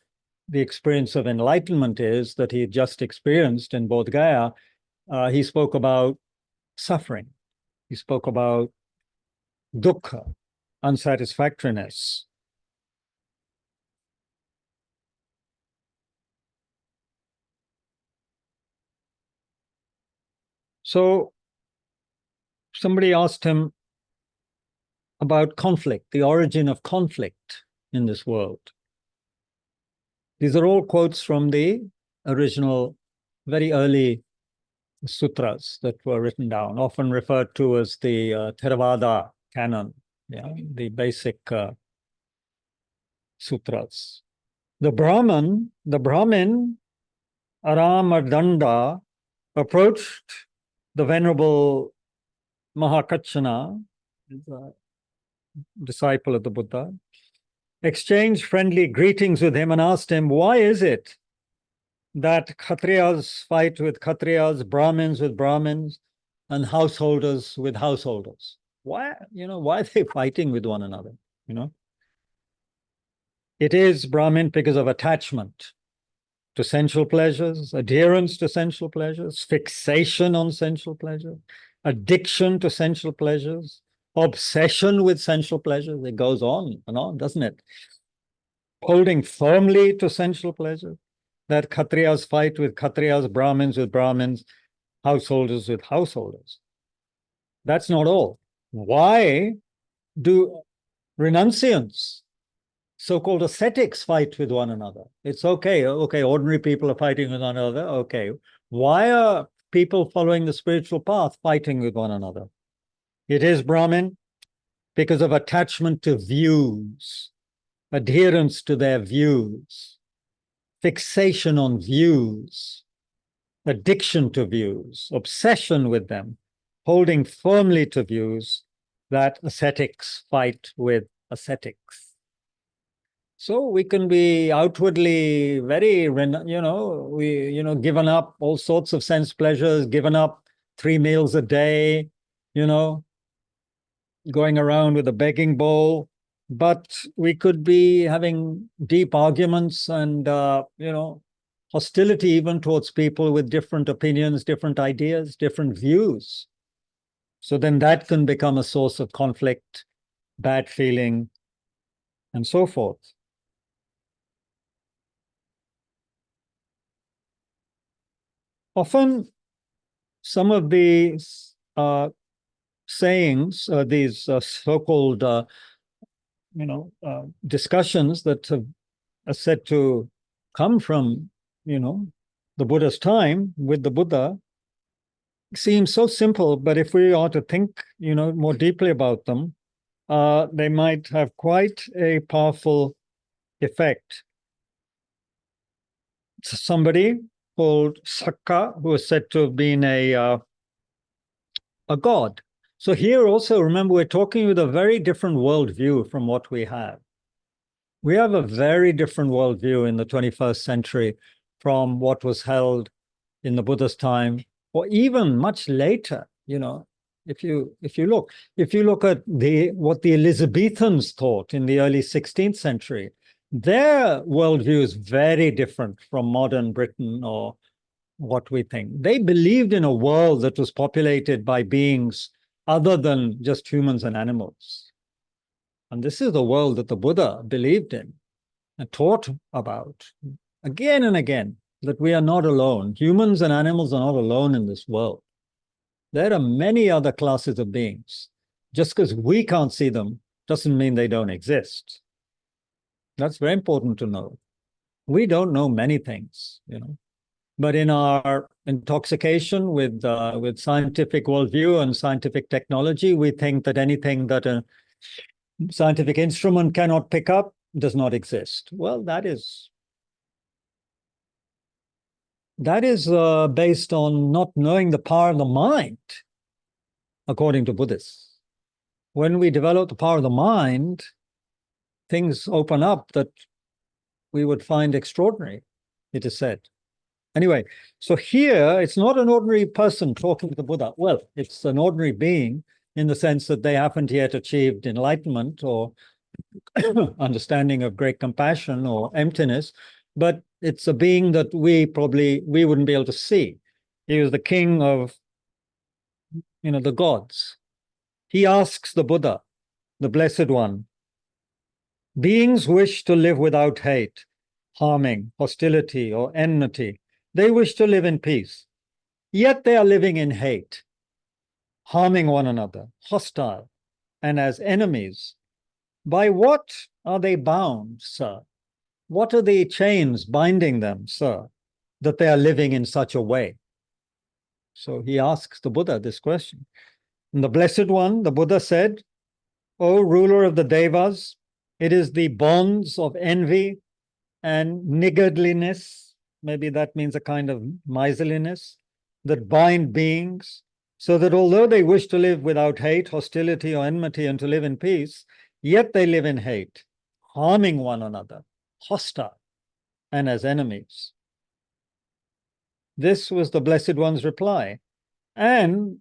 the experience of enlightenment is that he just experienced in Bodhgaya. He spoke about suffering. He spoke about dukkha, unsatisfactoriness. So somebody asked him about conflict, the origin of conflict in this world. These are all quotes from the original, very early sutras that were written down, often referred to as the Theravada canon, the basic sutras. The Brahmin, Aramadanda, approached the Venerable Mahakachana, disciple of the Buddha, exchanged friendly greetings with him and asked him, why is it that Kshatriyas fight with Kshatriyas, Brahmins with Brahmins, and householders with householders? Why are they fighting with one another? It is, Brahmin, because of attachment to sensual pleasures, adherence to sensual pleasures, fixation on sensual pleasures, addiction to sensual pleasures, obsession with sensual pleasures. It goes on and on, doesn't it? Holding firmly to sensual pleasures, that Kshatriyas fight with Kshatriyas, Brahmins with Brahmins, householders with householders. That's not all. Why do renunciants, so-called ascetics, fight with one another? It's okay, ordinary people are fighting with one another, okay. Why are people following the spiritual path fighting with one another? It is, Brahmin, because of attachment to views, adherence to their views, fixation on views, addiction to views, obsession with them, holding firmly to views, that ascetics fight with ascetics. So we can be outwardly very, given up all sorts of sense pleasures, given up 3 meals a day, going around with a begging bowl, but we could be having deep arguments and, hostility even towards people with different opinions, different ideas, different views. So then that can become a source of conflict, bad feeling, and so forth. Often, some of these sayings, these so-called, discussions that are said to come from, the Buddha's time with the Buddha, seem so simple, but if we are to think, more deeply about them, they might have quite a powerful effect. Somebody called Sakka, who is said to have been a god. So here also, remember, we're talking with a very different worldview from what we have. We have a very different worldview in the 21st century from what was held in the Buddha's time, or even much later. If you look at what the Elizabethans thought in the early 16th century, their worldview is very different from modern Britain or what we think. They believed in a world that was populated by beings other than just humans and animals. And this is the world that the Buddha believed in and taught about again and again, that we are not alone. Humans and animals are not alone in this world. There are many other classes of beings. Just because we can't see them doesn't mean they don't exist. That's very important to know. We don't know many things, but in our intoxication with scientific worldview and scientific technology, we think that anything that a scientific instrument cannot pick up does not exist. Well, that is based on not knowing the power of the mind. according to Buddhists. When we develop the power of the mind, things open up that we would find extraordinary, it is said. Anyway, so here it's not an ordinary person talking to the Buddha. Well, it's an ordinary being in the sense that they haven't yet achieved enlightenment or understanding of great compassion or emptiness, but it's a being that we wouldn't be able to see. He was the king of, the gods. He asks the Buddha, the Blessed One, beings wish to live without hate, harming, hostility, or enmity. They wish to live in peace, yet they are living in hate, harming one another, hostile, and as enemies. By what are they bound, sir? What are the chains binding them, sir, that they are living in such a way? So he asks the Buddha this question. And the Blessed One, the Buddha said, O ruler of the Devas, it is the bonds of envy and niggardliness, maybe that means a kind of miserliness, that bind beings, so that although they wish to live without hate, hostility, or enmity, and to live in peace, yet they live in hate, harming one another, hostile, and as enemies. This was the Blessed One's reply. And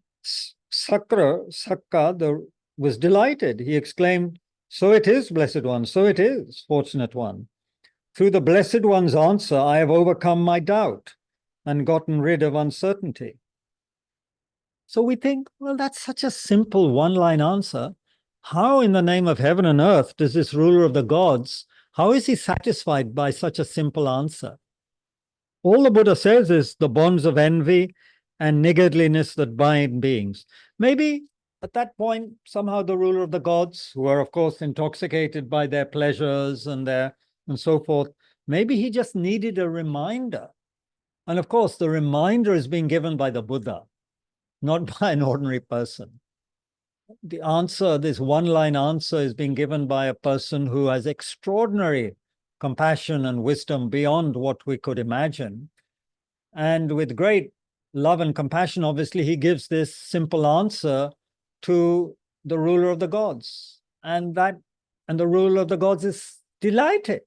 Sakka was delighted. He exclaimed, so it is, Blessed One, so it is, Fortunate One. Through the Blessed One's answer, I have overcome my doubt and gotten rid of uncertainty. So we think, well, that's such a simple one-line answer. How in the name of heaven and earth does this ruler of the gods, how is he satisfied by such a simple answer? All the Buddha says is the bonds of envy and niggardliness that bind beings. Maybe at that point, somehow the ruler of the gods, who are of course intoxicated by their pleasures and so forth, maybe he just needed a reminder. And of course, the reminder is being given by the Buddha, not by an ordinary person. The answer, this one-line answer, is being given by a person who has extraordinary compassion and wisdom beyond what we could imagine. And with great love and compassion, obviously, he gives this simple answer to the ruler of the gods. And the ruler of the gods is delighted.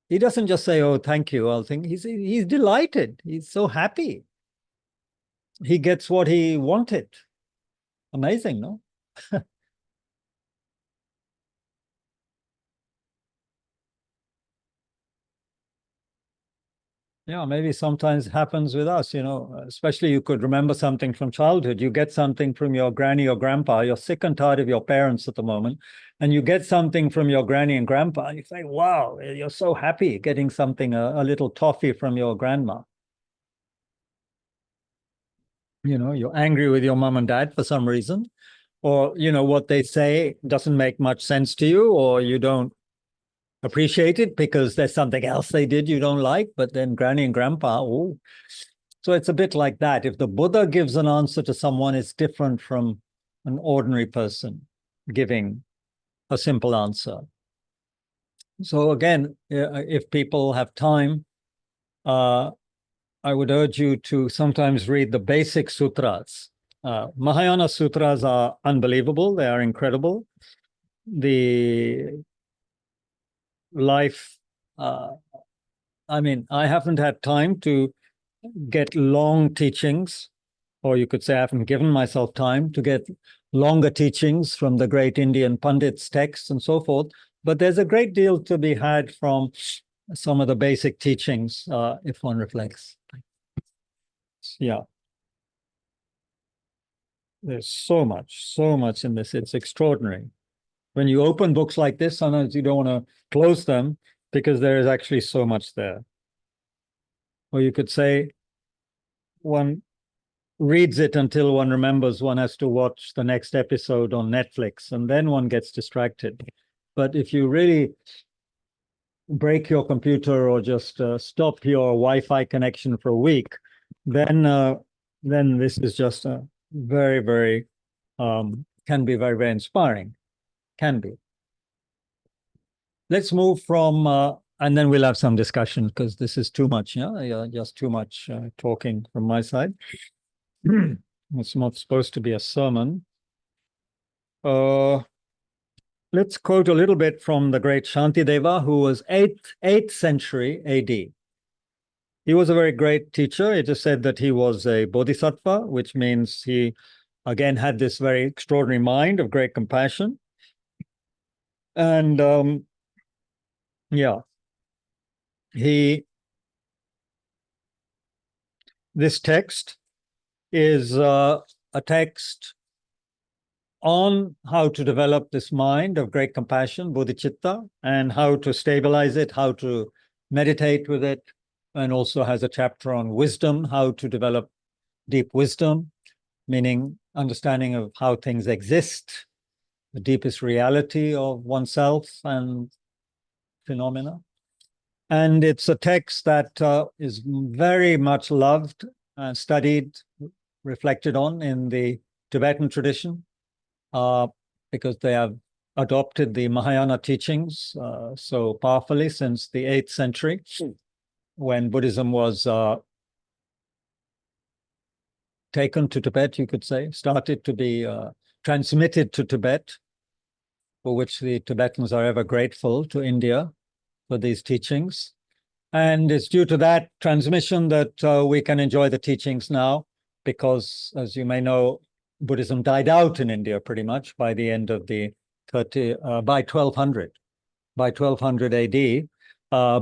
He doesn't just say, oh, thank you, I'll think. He's delighted. He's so happy. He gets what he wanted. Amazing, no? Yeah, maybe sometimes it happens with us, especially you could remember something from childhood. You get something from your granny or grandpa. You're sick and tired of your parents at the moment, and you get something from your granny and grandpa, and you say, wow, you're so happy getting something, a little toffee from your grandma. You're angry with your mom and dad for some reason, or, what they say doesn't make much sense to you, or you don't appreciate it because there's something else they did you don't like, but then granny and grandpa, oh. So it's a bit like that. If the Buddha gives an answer to someone, it's different from an ordinary person giving a simple answer. So again, if people have time, I would urge you to sometimes read the basic sutras. Mahayana sutras are unbelievable. They are incredible. The life, I haven't had time to get long teachings, or you could say I haven't given myself time to get longer teachings from the great Indian pundits' texts and so forth. But there's a great deal to be had from some of the basic teachings, if one reflects. Yeah. There's so much in this. It's extraordinary. When you open books like this, sometimes you don't want to close them because there is actually so much there. Or you could say one reads it until one remembers one has to watch the next episode on Netflix, and then one gets distracted. But if you really break your computer or just stop your Wi-Fi connection for a week, then this is just a very, very, can be very, very inspiring. Can be. Let's move from, and then we'll have some discussion because this is too much, just too much talking from my side. It's not supposed to be a sermon. Let's quote a little bit from the great Shantideva, who was 8th century AD. He was a very great teacher. It is said that he was a bodhisattva, which means he, again, had this very extraordinary mind of great compassion. And yeah, this text is a text on how to develop this mind of great compassion, bodhicitta, and how to stabilize it, how to meditate with it, and also has a chapter on wisdom, how to develop deep wisdom, meaning understanding of how things exist, the deepest reality of oneself and phenomena. And it's a text that is very much loved and studied, reflected on in the Tibetan tradition, because they have adopted the Mahayana teachings so powerfully since the 8th century, when Buddhism was taken to Tibet, you could say, started to be transmitted to Tibet, for which the Tibetans are ever grateful to India for these teachings. And it's due to that transmission that we can enjoy the teachings now, because, as you may know, Buddhism died out in India pretty much by the end of the by 1200. By 1200 AD,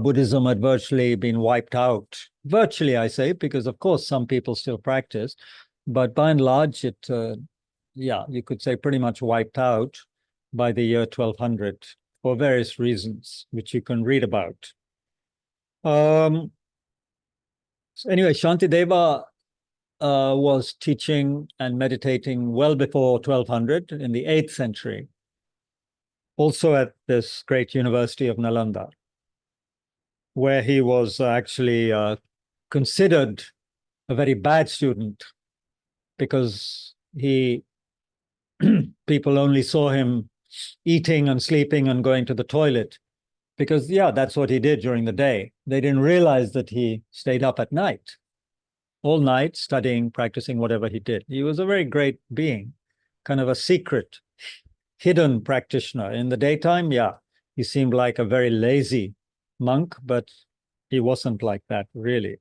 Buddhism had virtually been wiped out. Virtually, I say, because of course some people still practice, but by and large, it, yeah, you could say pretty much wiped out by the year 1200 for various reasons, which you can read about. So anyway, Shantideva was teaching and meditating well before 1200 in the 8th century, also at this great university of Nalanda, where he was actually considered a very bad student, because people only saw him eating and sleeping and going to the toilet, because, yeah, that's what he did during the day. They didn't realize that he stayed up at night, all night, studying, practicing whatever he did. He was a very great being, kind of a secret, hidden practitioner. In the daytime, yeah, he seemed like a very lazy monk, but he wasn't like that, really.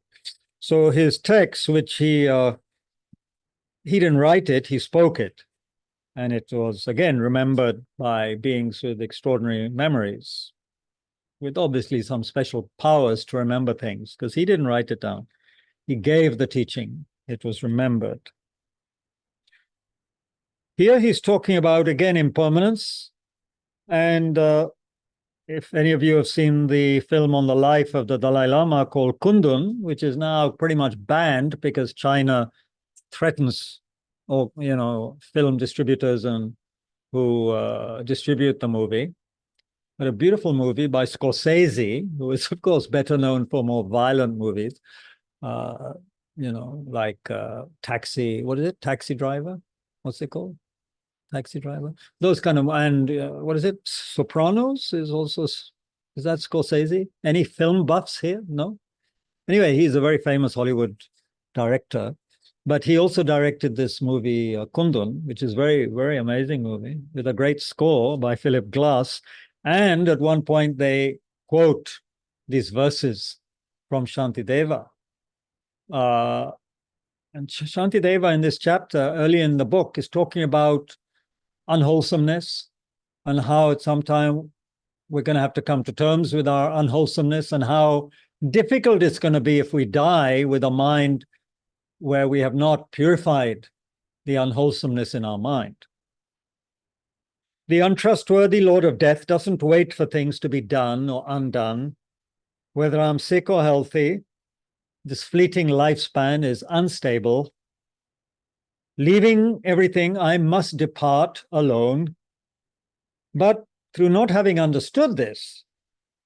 So his text, which he didn't write it, he spoke it. And it was, again, remembered by beings with extraordinary memories, with obviously some special powers to remember things, because he didn't write it down. He gave the teaching. It was remembered. Here he's talking about, again, impermanence. And if any of you have seen the film on the life of the Dalai Lama called Kundun, which is now pretty much banned because China threatens, or, you know, film distributors and who distribute the movie. But a beautiful movie by Scorsese, who is, of course, better known for more violent movies, you know, like Taxi, what is it? Taxi Driver? What's it called? Taxi Driver? Those kind of, and what is it? Sopranos is also, is that Scorsese? Any film buffs here? No? Anyway, he's a very famous Hollywood director. But he also directed this movie, Kundun, which is very, very amazing movie, with a great score by Philip Glass. And at one point, they quote these verses from Shantideva. And Shantideva in this chapter, early in the book, is talking about unwholesomeness and how at some time we're going to have to come to terms with our unwholesomeness, and how difficult it's going to be if we die with a mind where we have not purified the unwholesomeness in our mind. The untrustworthy Lord of Death doesn't wait for things to be done or undone. Whether I'm sick or healthy, this fleeting lifespan is unstable. Leaving everything, I must depart alone. But through not having understood this,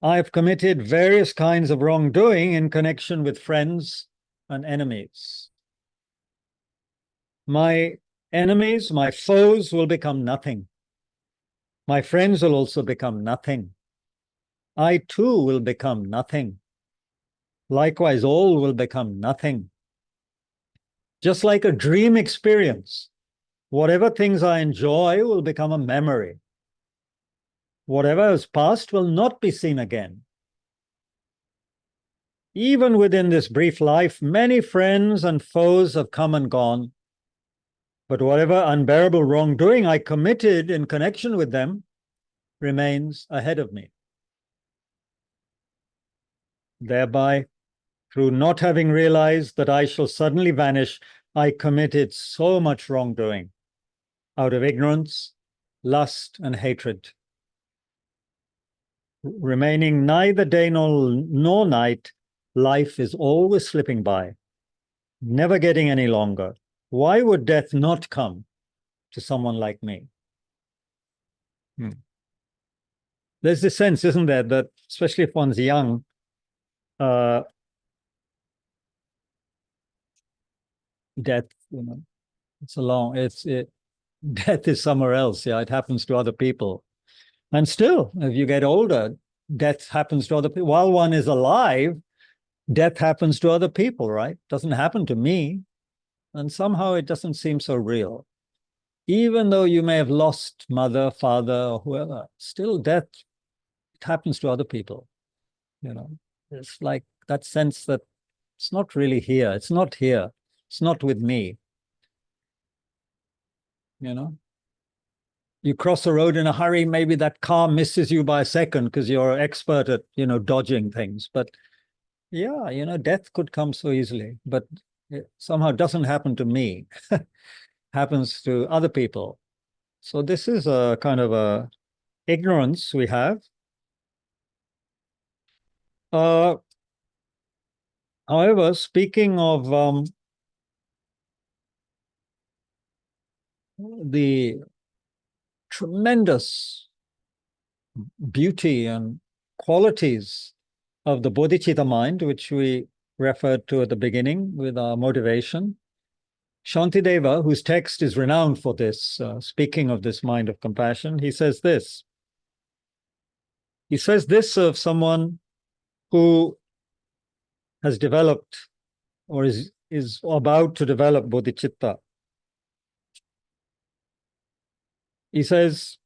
I've committed various kinds of wrongdoing in connection with friends and enemies. My enemies, my foes will become nothing. My friends will also become nothing. I too will become nothing. Likewise, all will become nothing. Just like a dream experience, whatever things I enjoy will become a memory. Whatever is past will not be seen again. Even within this brief life, many friends and foes have come and gone. But whatever unbearable wrongdoing I committed in connection with them remains ahead of me. Thereby, through not having realized that I shall suddenly vanish, I committed so much wrongdoing out of ignorance, lust, and hatred. Remaining neither day nor night, life is always slipping by, never getting any longer. Why would death not come to someone like me? There's this sense, isn't there, that especially if one's young, death, death is somewhere else. Yeah, it happens to other people. And still, if you get older, death happens to other people. While one is alive, death happens to other people, right? Doesn't happen to me. And somehow it doesn't seem so real. Even though you may have lost mother, father, or whoever, still death, it happens to other people. It's like that sense that it's not really here. It's not here. It's not with me. You cross a road in a hurry, maybe that car misses you by a second because you're expert at, dodging things. But yeah, death could come so easily, but it somehow doesn't happen to me. Happens to other people. So this is a kind of a ignorance we have. However, speaking of the tremendous beauty and qualities of the bodhicitta mind, which we referred to at the beginning with our motivation, Shantideva, whose text is renowned for this, speaking of this mind of compassion, he says this. He says this of someone who has developed or is about to develop bodhicitta. He says,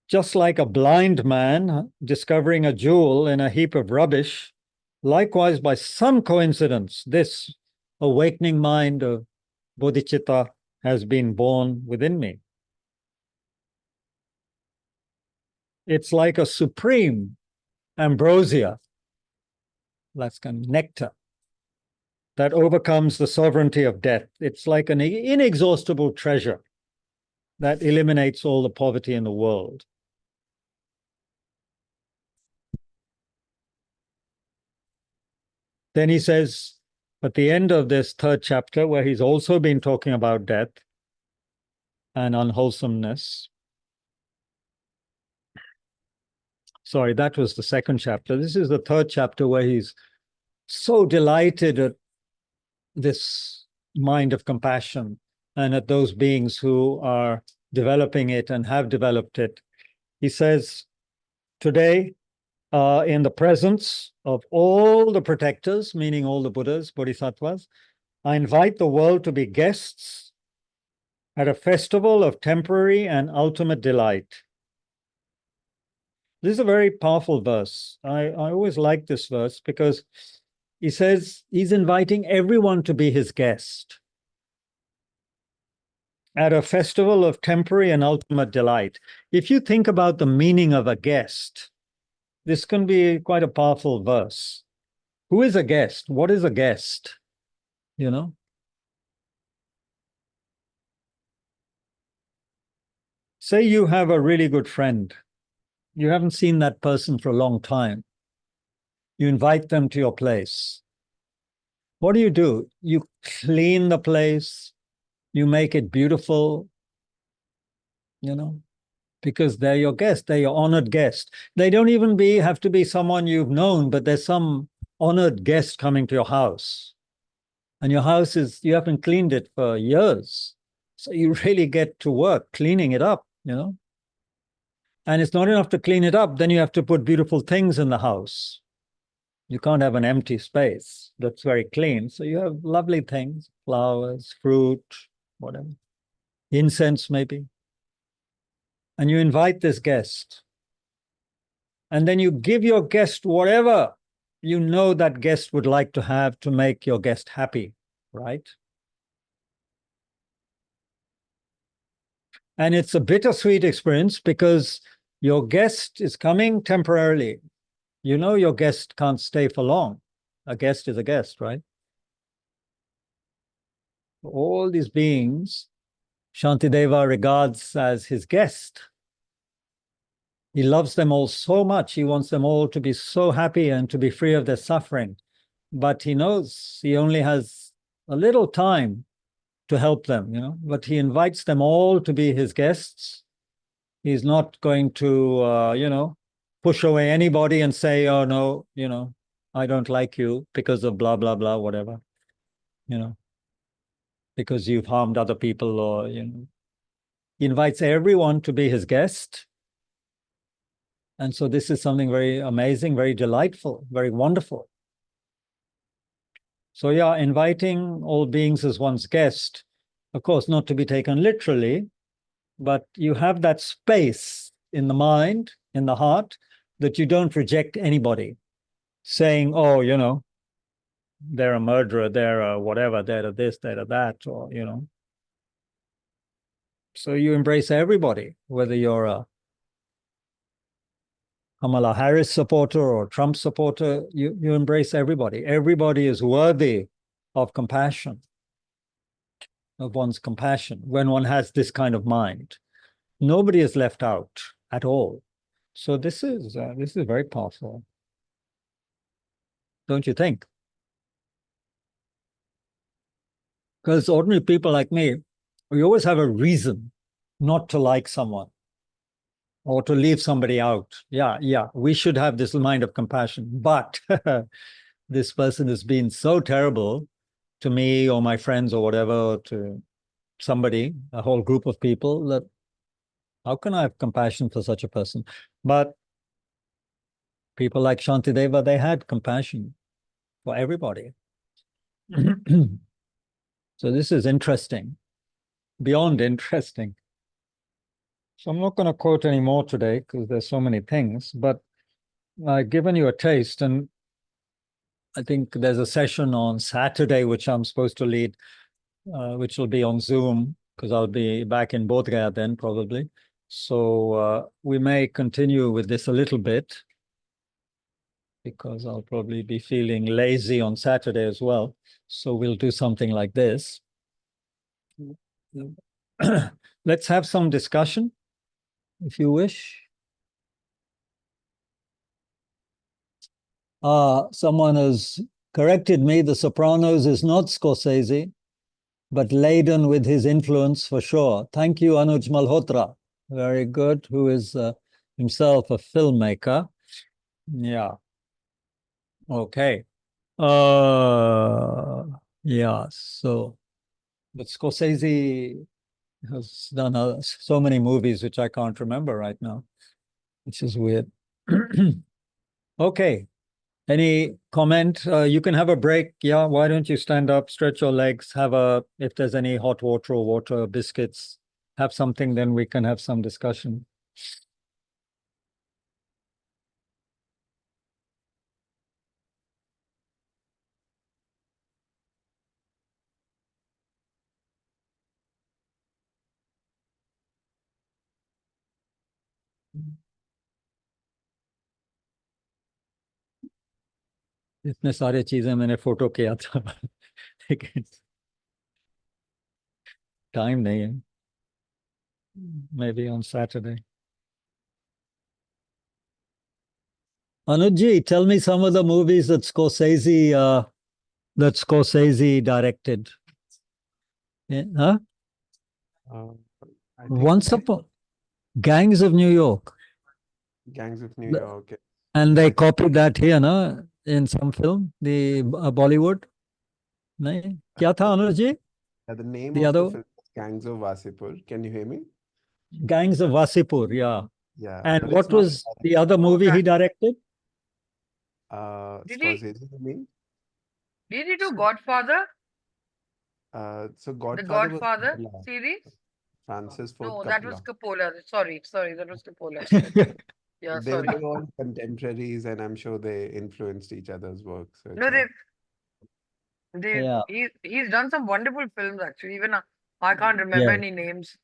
just like a blind man discovering a jewel in a heap of rubbish, likewise, by some coincidence, this awakening mind of bodhicitta has been born within me. It's like a supreme ambrosia, that's kind of nectar, that overcomes the sovereignty of death. It's like an inexhaustible treasure that eliminates all the poverty in the world. Then he says, at the end of this third chapter, where he's also been talking about death and unwholesomeness. Sorry, that was the second chapter. This is the third chapter where he's so delighted at this mind of compassion and at those beings who are developing it and have developed it. He says, today, in the presence of all the protectors, meaning all the Buddhas, Bodhisattvas, I invite the world to be guests at a festival of temporary and ultimate delight. This is a very powerful verse. I always like this verse because he says he's inviting everyone to be his guest at a festival of temporary and ultimate delight. If you think about the meaning of a guest, this can be quite a powerful verse. Who is a guest? What is a guest? Say you have a really good friend. You haven't seen that person for a long time. You invite them to your place. What do? You clean the place. You make it beautiful, because they're your guest. They're your honored guest. They don't even have to be someone you've known, but there's some honored guest coming to your house. And your house you haven't cleaned it for years. So you really get to work cleaning it up, And it's not enough to clean it up. Then you have to put beautiful things in the house. You can't have an empty space that's very clean. So you have lovely things, flowers, fruit, whatever, incense maybe. And you invite this guest. And then you give your guest whatever you know that guest would like to have to make your guest happy, right? And it's a bittersweet experience because your guest is coming temporarily. You know your guest can't stay for long. A guest is a guest, right? All these beings, Shantideva regards as his guest. He loves them all so much. He wants them all to be so happy and to be free of their suffering. But he knows he only has a little time to help them, but he invites them all to be his guests. He's not going to, push away anybody and say, oh, no, I don't like you because of blah, blah, blah, whatever, because you've harmed other people or, He invites everyone to be his guest. And so this is something very amazing, very delightful, very wonderful. So yeah, inviting all beings as one's guest, of course, not to be taken literally, but you have that space in the mind, in the heart, that you don't reject anybody, saying, oh, they're a murderer, they're a whatever, they're a this, they're a that, or. So you embrace everybody, whether you're a Kamala Harris supporter or Trump supporter, you embrace everybody. Everybody is worthy of compassion, of one's compassion, when one has this kind of mind. Nobody is left out at all. So this is very powerful, don't you think? Because ordinary people like me, we always have a reason not to like someone or to leave somebody out. Yeah, we should have this mind of compassion. But this person has been so terrible to me or my friends or whatever, or to somebody, a whole group of people, that how can I have compassion for such a person? But people like Shantideva, they had compassion for everybody. So this is interesting, beyond interesting. So I'm not going to quote any more today because there's so many things, but I've given you a taste, and I think there's a session on Saturday which I'm supposed to lead, which will be on Zoom because I'll be back in Bodhgaya then probably. So we may continue with this a little bit because I'll probably be feeling lazy on Saturday as well. So we'll do something like this. Let's have some discussion, if you wish. Someone has corrected me. The Sopranos is not Scorsese, but laden with his influence for sure. Thank you, Anuj Malhotra. Very good, who is himself a filmmaker. Yeah. Okay. Yeah, so, but Scorsese has done so many movies which I can't remember right now, which is weird. Okay. Any comment? You can have a break. Yeah, why don't you stand up, stretch your legs, if there's any hot water or water, biscuits, have something, then we can have some discussion. इतने सारे चीजें मैंने photo किया था लेकिन time नहीं है. Maybe on Saturday. Anuj, tell me some of the movies that Scorsese directed. Yeah, huh? Once upon Gangs of New York. Gangs of New York. And they copied that here, no? In some film, the Bollywood. नहीं? क्या था अनुज जी? The name of the film is Gangs of Wasipur. Can you hear me? Gangs of Wasipur, yeah. Yeah. And what was the other movie he directed? Did he Scorsese, you mean? did he do Godfather? So The Godfather was Godfather Coppola, series? Francis Ford No, that was Coppola. Coppola. Sorry, that was Coppola. Yeah, They sorry. were all contemporaries, and I'm sure they influenced each other's work. So it's No, not. Yeah, he's done some wonderful films actually. Even I can't remember yeah, any names.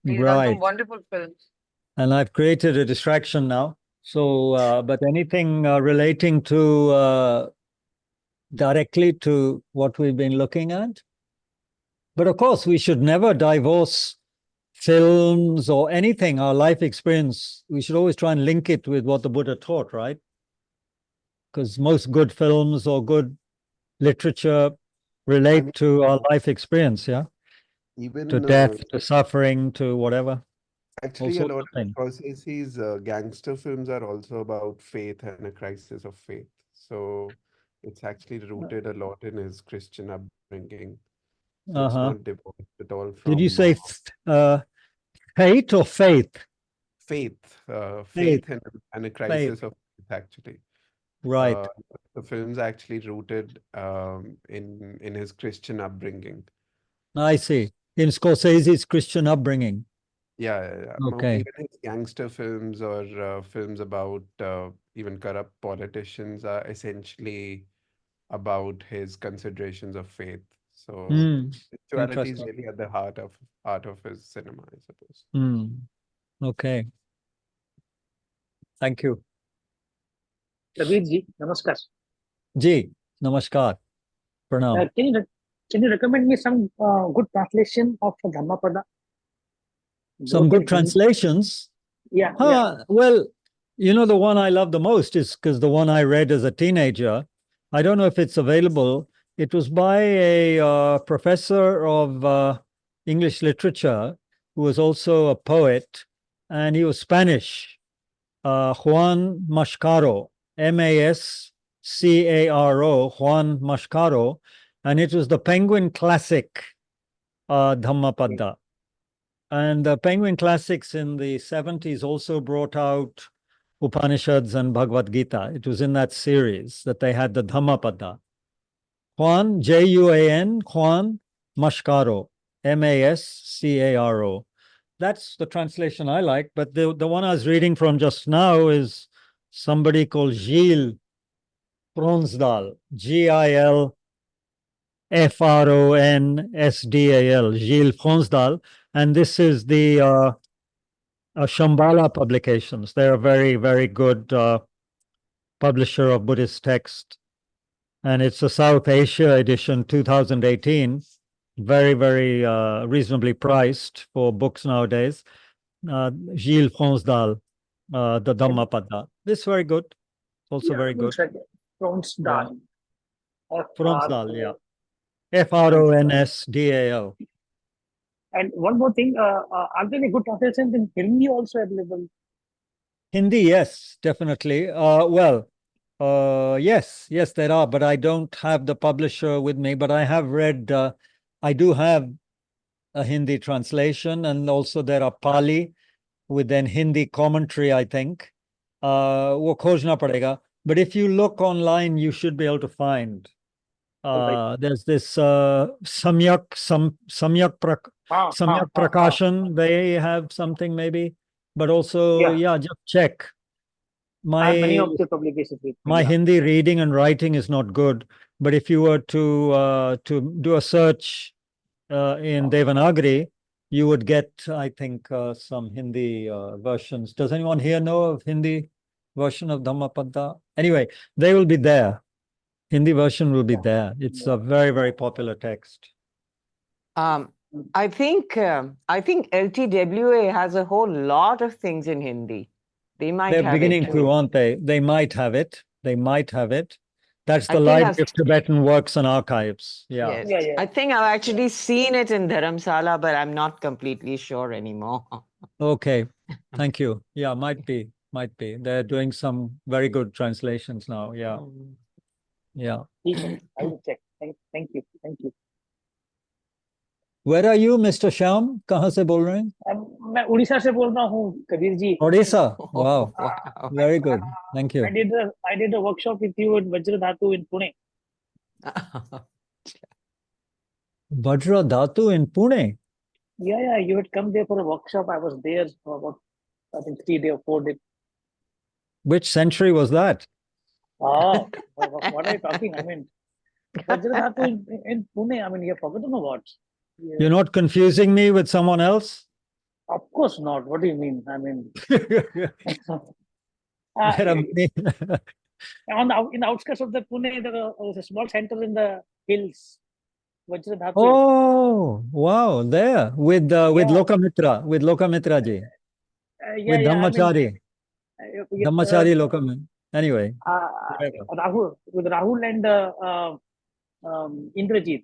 He's done some right. wonderful films. And I've created a distraction now. So, but anything relating to directly to what we've been looking at. But of course, we should never divorce films or anything, our life experience. We should always try and link it with what the Buddha taught, right? Because most good films or good literature I relate mean, to our life experience, yeah? To even death, to suffering, to whatever, all actually, a sorts lot of of things. Scorsese's gangster films are also about faith and a crisis of faith. So it's actually rooted a lot in his Christian upbringing. So it's not Uh-huh. divorced at all Did you from say fate or faith? faith, Faith, faith and a faith, crisis of faith, actually. right. Uh, the film's actually rooted in his Christian upbringing. I see. In Scorsese's Christian upbringing. Yeah, yeah, yeah. Okay. Even his gangster films or films about even corrupt politicians are essentially about his considerations of faith. So spirituality is Interesting. really at the heart of his cinema, I suppose. Okay. Thank you. Kabir Ji, namaskar. Ji, namaskar. Pranam. Can you recommend me some good translation of Dhammapada? Some Both in good Hindi. translations. Yeah, yeah. Well, you know, the one I love the most is because the one I read as a teenager. I don't know if it's available. It was by a professor of English literature who was also a poet, and he was Spanish. Juan Mascaro, Mascaro, Juan Mascaro, and it was the Penguin Classic Dhammapada. And the Penguin Classics in the 70s also brought out Upanishads and Bhagavad Gita. It was in that series that they had the Dhammapada. Juan, Juan, Juan Mascaro, Mascaro. That's the translation I like, but the one I was reading from just now is somebody called Gilles Fronsdal, Gilfronsdal, Gilles Fronsdal, and this is the Shambhala publications. They're a very, very good publisher of Buddhist text, and it's a South Asia edition, 2018. Very, very reasonably priced for books nowadays. Gilles Fronsdal, the Dhammapada. This is very good. Also Yeah, very we'll good. check it. Fronsdal. Fronsdal, yeah. Fronsdal. Fronsdal. And one more thing, are there any good translations in Hindi also available? Hindi, yes, definitely. Yes, there are, but I don't have the publisher with me. But I have read, I do have a Hindi translation, and also there are Pali with then Hindi commentary, I think. वो खोजना पड़ेगा. But if you look online, you should be able to find. There's this Samyak Prakashan. They have something maybe, but also just check. I have many My of the publications with me. my Hindi reading and writing is not good, but if you were to do a search in Devanagari, you would get, I think, some Hindi versions. Does anyone here know of Hindi version of Dhammapada? Anyway, they will be there. Hindi version will be there. It's a very, very popular text. I think LTWA has a whole lot of things in Hindi. They might They're have beginning it to, too. aren't they? They might have it. They might have it. That's I the think Library I've- of Tibetan Works and Archives. Yeah. Yes. I think I've actually seen it in Dharamsala, but I'm not completely sure anymore. Okay. Thank you. Yeah, might be. They're doing some very good translations now. Yeah. Yeah. I will check. Thank you. Where are you, Mr. Shyam? कहाँ से बोल रहे हैं? मैं उड़ीसा से बोल रहा हूँ Kabir ji. Odisha. Oh, Wow. wow. Very good. Thank you. I did a workshop with you in Vajra Dhatu in Pune. Vajra Dhatu in Pune. Yeah, you had come there for a workshop. I was there for about, I think, 3 days or 4 days. Which century was that? Oh, what are you talking? I mean, Vajra Dhatu in Pune. I mean, you've forgotten or what? Yeah. You're not confusing me with someone else? Of course not. What do you mean? I mean, There are many. in the outskirts of the Pune, there was a small center in the hills, Vajra Dhatu. Oh, wow, there with Lokamitra, with Lokamitra ji, with Yeah. Dhammachari, Yeah, Dhammachari Lokamitra. Anyway, Rahul and Indrajit.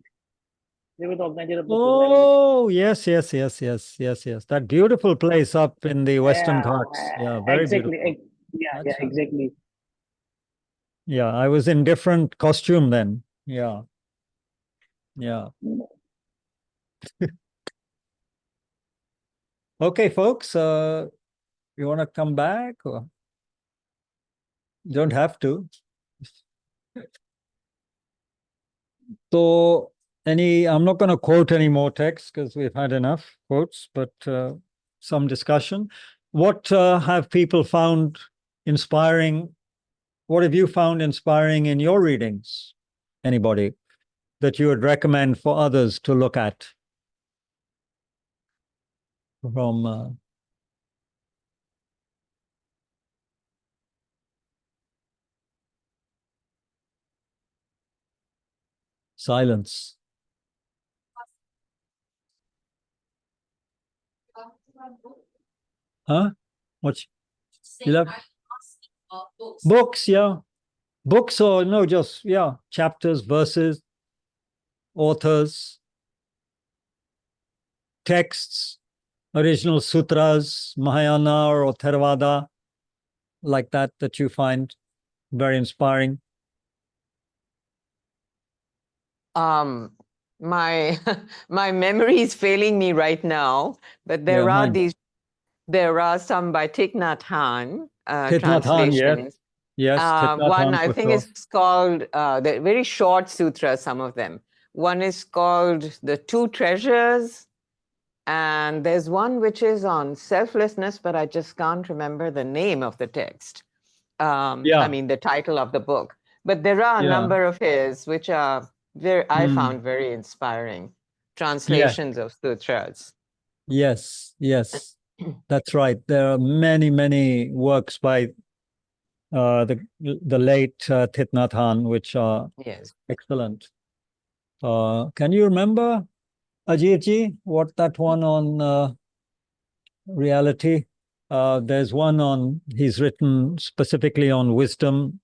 They were the organizer of the program. oh, yes. That beautiful place up in the Western Ghats. Yeah, very exactly. beautiful. Yeah, That's right. exactly. Yeah, I was in different costume then. Yeah. Okay, folks, you want to come back or don't have to? So I'm not going to quote any more texts because we've had enough quotes, but some discussion. What have people found inspiring? What have you found inspiring in your readings? Anybody that you would recommend for others to look at? From silence. Huh? What? You love books? Yeah. Books or no, just, chapters, verses, authors, texts, original sutras, Mahayana or Theravada, like that you find very inspiring. My memory is failing me right now, but there are some by Thich Nhat Hanh translations. Yes. One I think is called they're very short sutras, some of them. One is called The Two Treasures, and there's one which is on selflessness, but I just can't remember the name of the text. I mean, the title of the book. But there are a number of his which are I found very inspiring translations of sutras. Yes, that's right. There are many works by the late Thich Nhat Hanh, which are excellent. Can you remember, Ajit ji, what that one on reality? There's one on, he's written specifically on wisdom.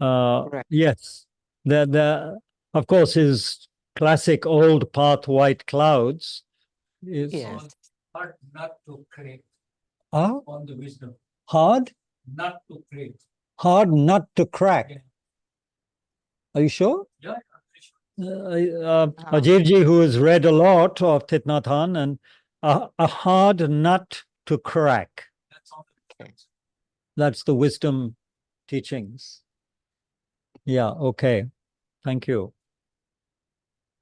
Yes, of course, his classic old path, White Clouds, is hard not to create on the wisdom. Hard Not to create. Hard not to crack. Yeah. Are you sure? Yeah. Ajit ji, who has read a lot of Thich Nhat Hanh, and a hard nut to crack. That's all. That's the wisdom teachings. Yeah, okay. Thank you.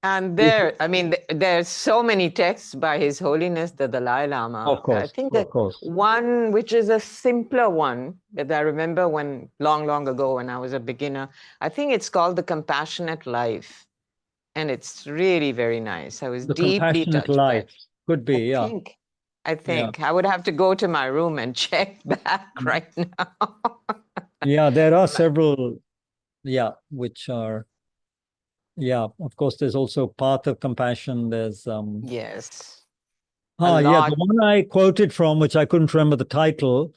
And there's so many texts by His Holiness the Dalai Lama. Of course, I think that one which is a simpler one that I remember when long ago when I was a beginner, I think it's called The Compassionate Life. And it's really very nice. I was deeply touched by it. Could be, I think. I would have to go to my room and check back right now. Yeah, there are several, which are, of course, there's also Path of Compassion. There's yes. the one I quoted from, which I couldn't remember the title,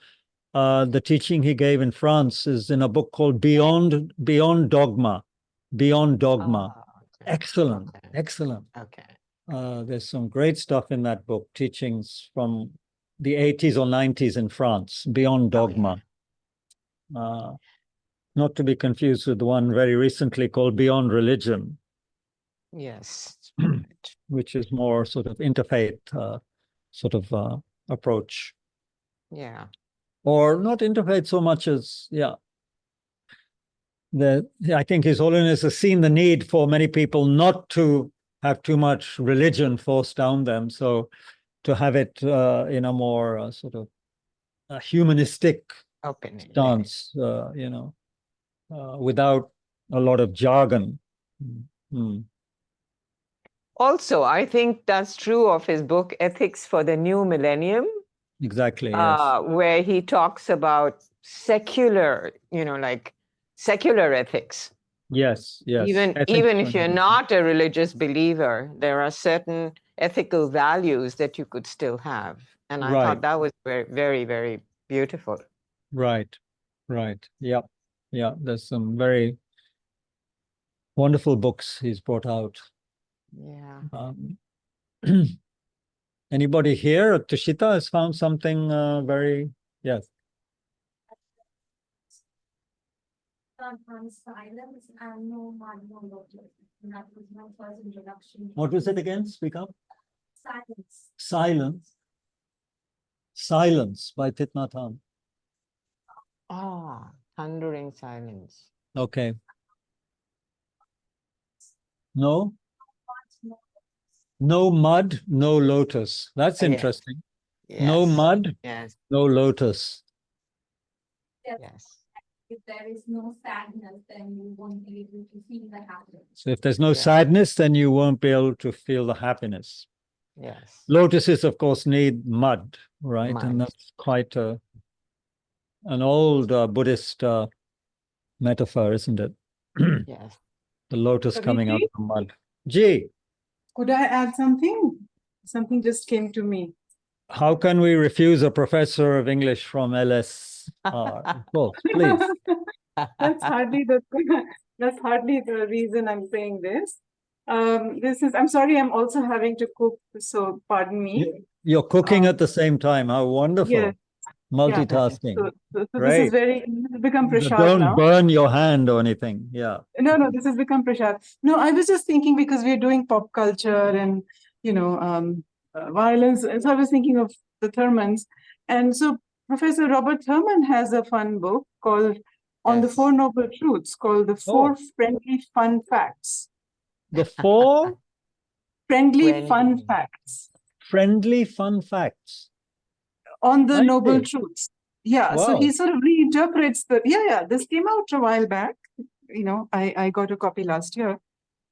the teaching he gave in France is in a book called Beyond Dogma. Beyond Dogma. Excellent. Okay. There's some great stuff in that book, teachings from the 80s or 90s in France, Beyond Dogma. Not to be confused with the one very recently called Beyond Religion. Yes. Which is more sort of interfaith. sort of approach. Yeah. Or not interfaith so much as, I think His Holiness has seen the need for many people not to have too much religion forced down them. So to have it in a more sort of humanistic Open. stance, without a lot of jargon. Mm. Also, I think that's true of his book, Ethics for the New Millennium, Exactly, yes. where he talks about secular, like secular ethics. Yes, yes. Even if you're not a religious believer, there are certain ethical values that you could still have. And I thought that was very, very, very beautiful. Right. Yeah. There's some very wonderful books he's brought out. Yeah. Anybody here? Tushita has found something very, yes. On silence and no mud, no lotus. And that was my first introduction. What was it again? Speak up. Silence. Silence by Thich Nhat Hanh. Thundering silence. Okay. No? No mud, no lotus. That's interesting. Yes. No mud, Yes. no lotus. Yes. If there is no sadness, then you won't be able to feel the happiness. So if there's no sadness, then you won't be able to feel the happiness. Yes. Lotuses, of course, need mud, right? Mud. And that's quite an old Buddhist metaphor, isn't it? Yes. The lotus Kabir coming out Ji? from mud. Ji, Could I add something? Something just came to me. how can we refuse a professor of English from LS? Of course, please. That's hardly the reason I'm saying this. I'm sorry, I'm also having to cook, so pardon me. You're cooking at the same time. How wonderful. Yes. Multitasking. So this Great. has become prashad Don't now. burn your hand or anything. Yeah. No, this has become prashad. No, I was just thinking because we're doing pop culture and, violence. And so I was thinking of the Thurmans. And so Professor Robert Thurman has a fun book called On the Four Noble Truths, called The Four Friendly Fun Facts. The four Friendly fun facts. friendly fun facts. On the I Noble see. Truths. Yeah, so Wow. he sort of reinterprets this came out a while back. I got a copy last year.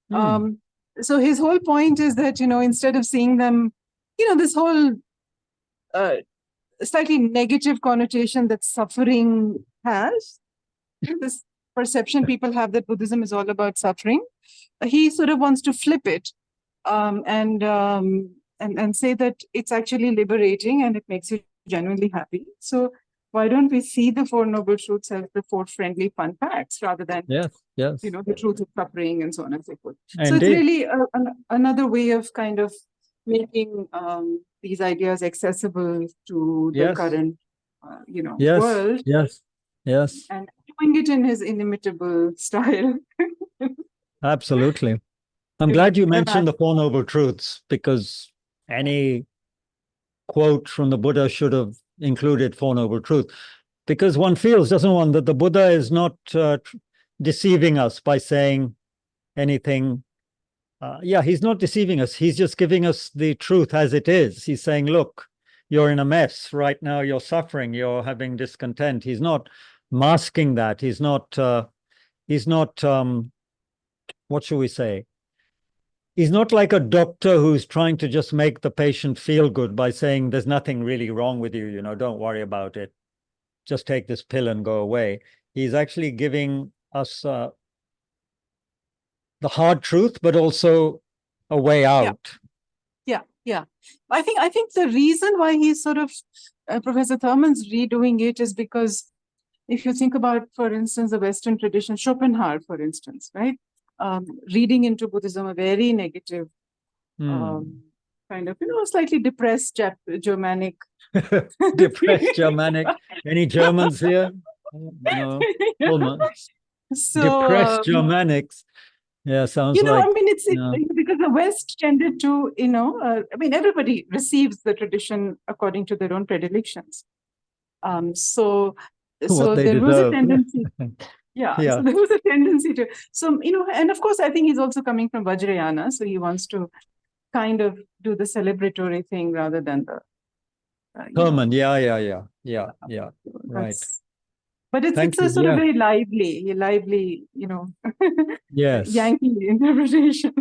So his whole point is that, instead of seeing them, this whole slightly negative connotation that suffering has, this perception people have that Buddhism is all about suffering, he sort of wants to flip it and say that it's actually liberating and it makes you genuinely happy. So why don't we see the Four Noble Truths as the four friendly fun facts rather than yes. the truth of suffering and so on and so forth. Indeed. So it's really another way of kind of making these ideas accessible to the current world. Yes. And doing it in his inimitable style. Absolutely. I'm glad you mentioned the Four Noble Truths, because any quote from the Buddha should have included Four Noble Truths, because one feels, doesn't one, that the Buddha is not deceiving us by saying anything. He's not deceiving us. He's just giving us the truth as it is. He's saying, look, you're in a mess right now. You're suffering. You're having discontent. He's not masking that. He's not, what shall we say? He's not like a doctor who's trying to just make the patient feel good by saying there's nothing really wrong with you, don't worry about it. Just take this pill and go away. He's actually giving us the hard truth, but also a way out. Yeah. I think the reason why he's sort of Professor Thurman's redoing it is because if you think about, for instance, the Western tradition, Schopenhauer, for instance, right? Reading into Buddhism a very negative, kind of, slightly depressed Germanic. Depressed Germanic. Any Germans here? No. So, depressed Germanics. Yeah, sounds You know, like, I mean, it's yeah. because the West tended to, I mean, everybody receives the tradition according to their own predilections. So what they there was a deserve. tendency. Yeah, Yeah. so there was a tendency to, and of course, I think he's also coming from Vajrayana, so he wants to kind of do the celebratory thing rather than the, Herman, yeah. Right. But it's Thank a you. sort of Yeah. very lively, Yes. Yankee interpretation.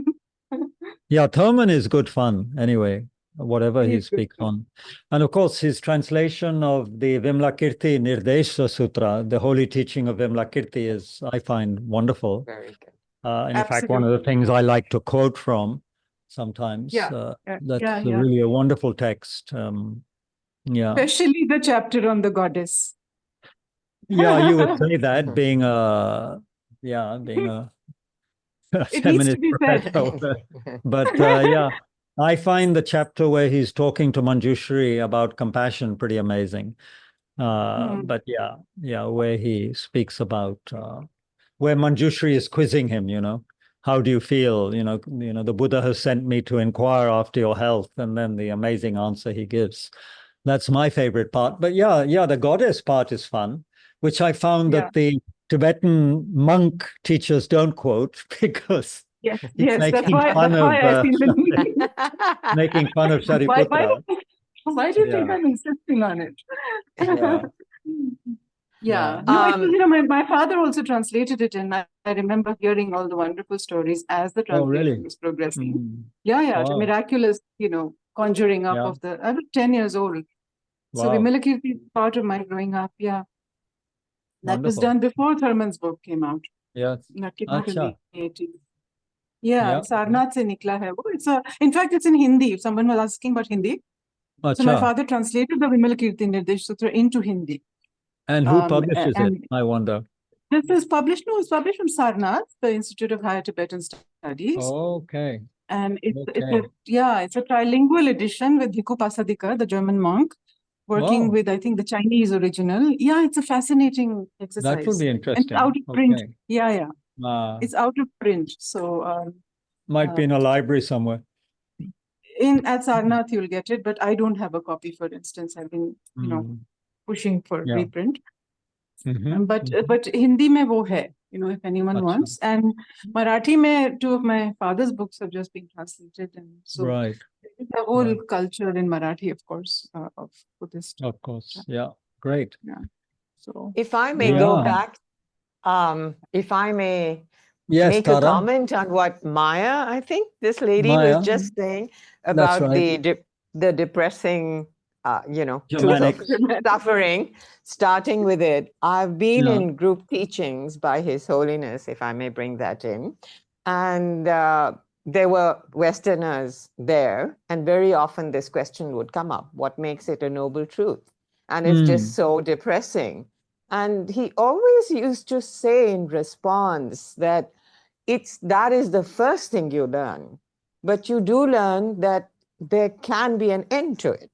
Yeah, Thurman is good fun anyway, whatever he He's good speaks fun. on. And of course, his translation of the Vimalakirti Nirdesha Sutra, the holy teaching of Vimalakirti, is, I find, wonderful. Very good. And in fact, one of the things I like to quote from sometimes. That's really a wonderful text. Yeah. Especially the chapter on the goddess. Yeah, you would say that being a It needs to feminist be said. professor. But yeah, I find the chapter where he's talking to Manjushri about compassion pretty amazing. But yeah, where he speaks about where Manjushri is quizzing him, how do you feel? The Buddha has sent me to inquire after your health, and then the amazing answer he gives. That's my favorite part. But yeah, the goddess part is fun, which I found that the Tibetan monk teachers don't quote because yes, that's why I feel the need. Making fun of Shariputra. Why do you think I'm insisting on it? Yeah. No, my father also translated it, and I remember hearing all the wonderful stories as the translation was progressing. Yeah, the miraculous, conjuring up of I was 10 years old. So Vimalakirti is part of my growing up. Yeah. That was done before Thurman's book came out. Yes. That came out in the 80s. Yeah, Sarnath se nikla hai wo. In fact, it's in Hindi. If someone was asking about Hindi. So my father translated the Vimalakirti Nirdesh Sutra into Hindi. And who publishes it, I wonder? This is published, it's published from Sarnath, the Institute of Higher Tibetan Studies. Okay. And it's a trilingual edition with Bhikkhu Pasadika, the German monk, working with, I think, the Chinese original. Yeah, it's a fascinating exercise. That would be interesting. And it's out of print. Yeah. It's out of print. So might be in a library somewhere. At Sarnath you'll get it, but I don't have a copy, for instance. I've been, pushing for reprint. But Hindi mein wo hai, if anyone wants. And Marathi mein, 2 of my father's books have just been translated. And so the whole culture in Marathi, of course, of Buddhist. Of course, great. Yeah. So if I may go back, if I may make a comment on what Maya, I think this lady was just saying about the depressing, truth of suffering, starting with it. I've been in group teachings by His Holiness, if I may bring that in. And there were Westerners there, and very often this question would come up: what makes it a noble truth? And it's just so depressing. And he always used to say in response that that is the first thing you learn, but you do learn that there can be an end to it.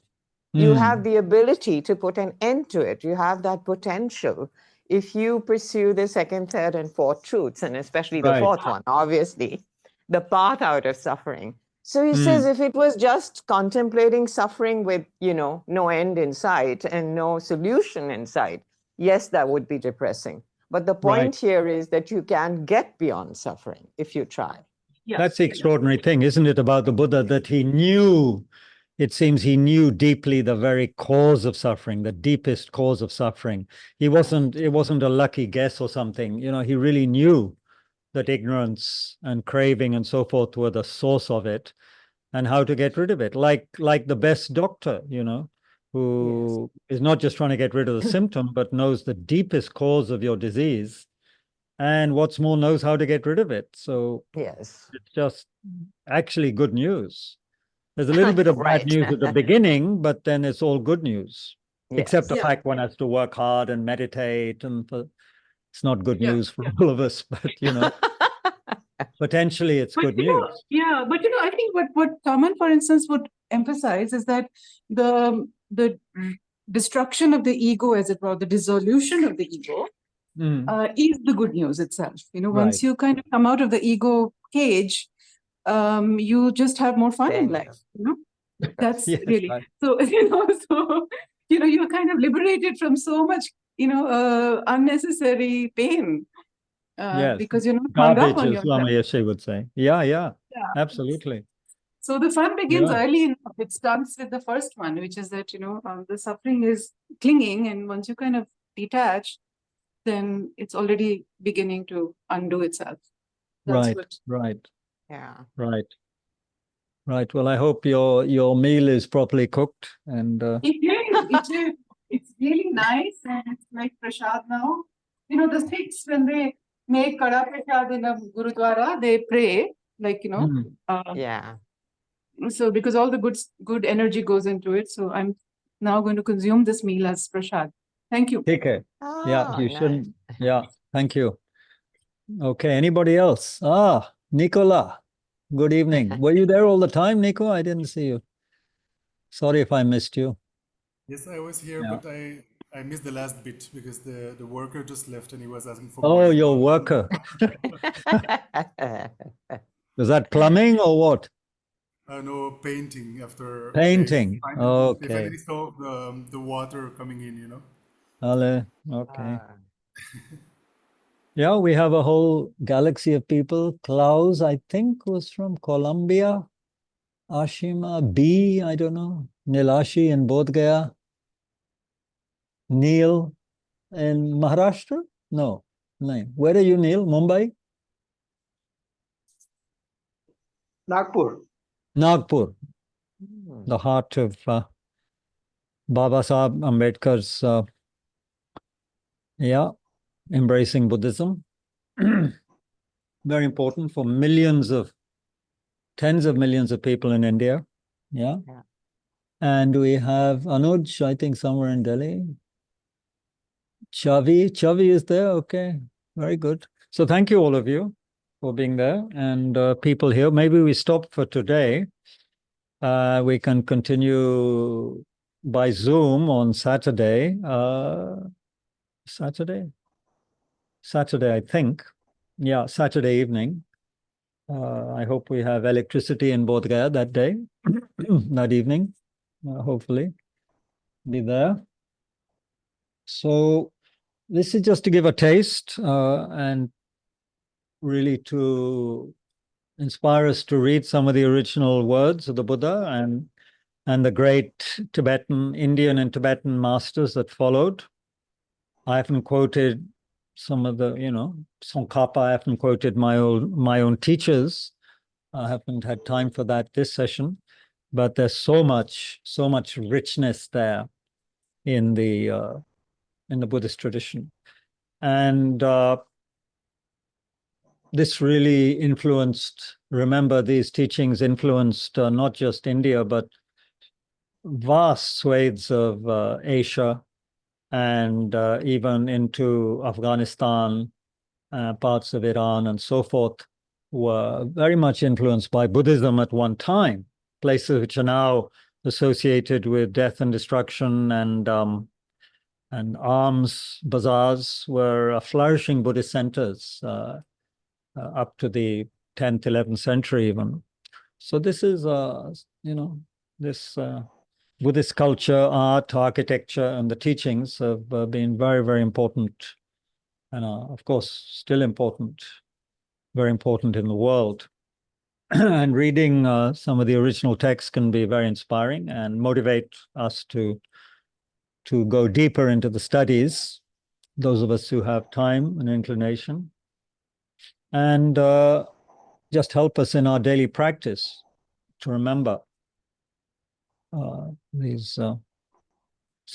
You have the ability to put an end to it. You have that potential if you pursue the second, third, and fourth truths, and especially the fourth one, obviously, the path out of suffering. So he says, if it was just contemplating suffering with, no end in sight and no solution in sight, yes, that would be depressing. But the point here is that you can get beyond suffering if you try. Yes. That's the extraordinary thing, isn't it, about the Buddha, that he knew, it seems he knew deeply the very cause of suffering, the deepest cause of suffering. It wasn't a lucky guess or something. He really knew that ignorance and craving and so forth were the source of it, and how to get rid of it. Like the best doctor, who is not just trying to get rid of the symptom, but knows the deepest cause of your disease, and what's more, knows how to get rid of it. So it's just actually good news. There's a little bit of bad news at the beginning, but then it's all good news, except the fact one has to work hard and meditate, and it's not good news for all of us, but potentially it's good news. Yeah, but I think what Kaman, for instance, would emphasize is that the destruction of the ego, as it were, the dissolution of the ego, is the good news itself. Once you kind of come out of the ego cage, you just have more fun in Then, life. You know, that's Yes, really right. so. You're kind of liberated from so much, unnecessary pain Yes. because you're not hung up Garbage, on as Lama yourself. Yeshe would say. Yeah, Yeah. absolutely. So the fun begins Yeah. early enough. It starts with the first one, which is that, the suffering is clinging, and once you kind of detach, then it's already beginning to undo itself. That's Right, what. right, yeah. right. Right. Well, I hope your meal is properly cooked and It's really nice, and it's like prasad now. The Sikhs, when they make kada prasad in a gurudwara, they pray, Yeah. so because all the good energy goes into it. So I'm now going to consume this meal as prasad. Thank you. take care. Yeah, Oh, you nice. shouldn't. Yeah, thank you. Okay, anybody else? Nicola. Good evening. Were you there all the time, Nico? I didn't see you. Sorry if I missed you. Yes, I was here, Yeah. but I missed the last bit because the worker just left and he was asking for Oh, more your information. worker. Was that plumbing or what? No, painting after Painting. they Okay. finally saw the water coming in, Ale. Okay. Ah. Yeah, we have a whole galaxy of people. Klaus, I think, was from Colombia. Ashima B, I don't know. Nilashi in Bodhgaya. Neil in Maharashtra? No. Where are you, Neil? Mumbai? Nagpur. Nagpur, Hmm. the heart of Baba Sahib Ambedkar's, embracing Buddhism. Very important for tens of millions of people in India. Yeah. Yeah. And we have Anuj, I think, somewhere in Delhi. Chavi is there. Okay. Very good. So thank you, all of you, for being there, and people here. Maybe we stop for today. We can continue by Zoom on Saturday. Saturday, I think. Yeah, Saturday evening. I hope we have electricity in Bodhgaya that day, that evening, hopefully be there. So this is just to give a taste and really to inspire us to read some of the original words of the Buddha and the great Indian and Tibetan masters that followed. I haven't quoted some of the, Tsongkhapa. I haven't quoted my own teachers. I haven't had time for that this session, but there's so much richness there in the Buddhist tradition, and this really influenced. Remember, these teachings influenced not just India, but vast swathes of Asia and even into Afghanistan, parts of Iran, and so forth, were very much influenced by Buddhism at one time. Places which are now associated with death and destruction and arms bazaars were flourishing Buddhist centers up to the 10th, 11th century even. So this is, this Buddhist culture, art, architecture, and the teachings have been very, very important, and of course, still important, very important in the world. And reading some of the original texts can be very inspiring and motivate us to go deeper into the studies, those of us who have time and inclination, and just help us in our daily practice to remember these. So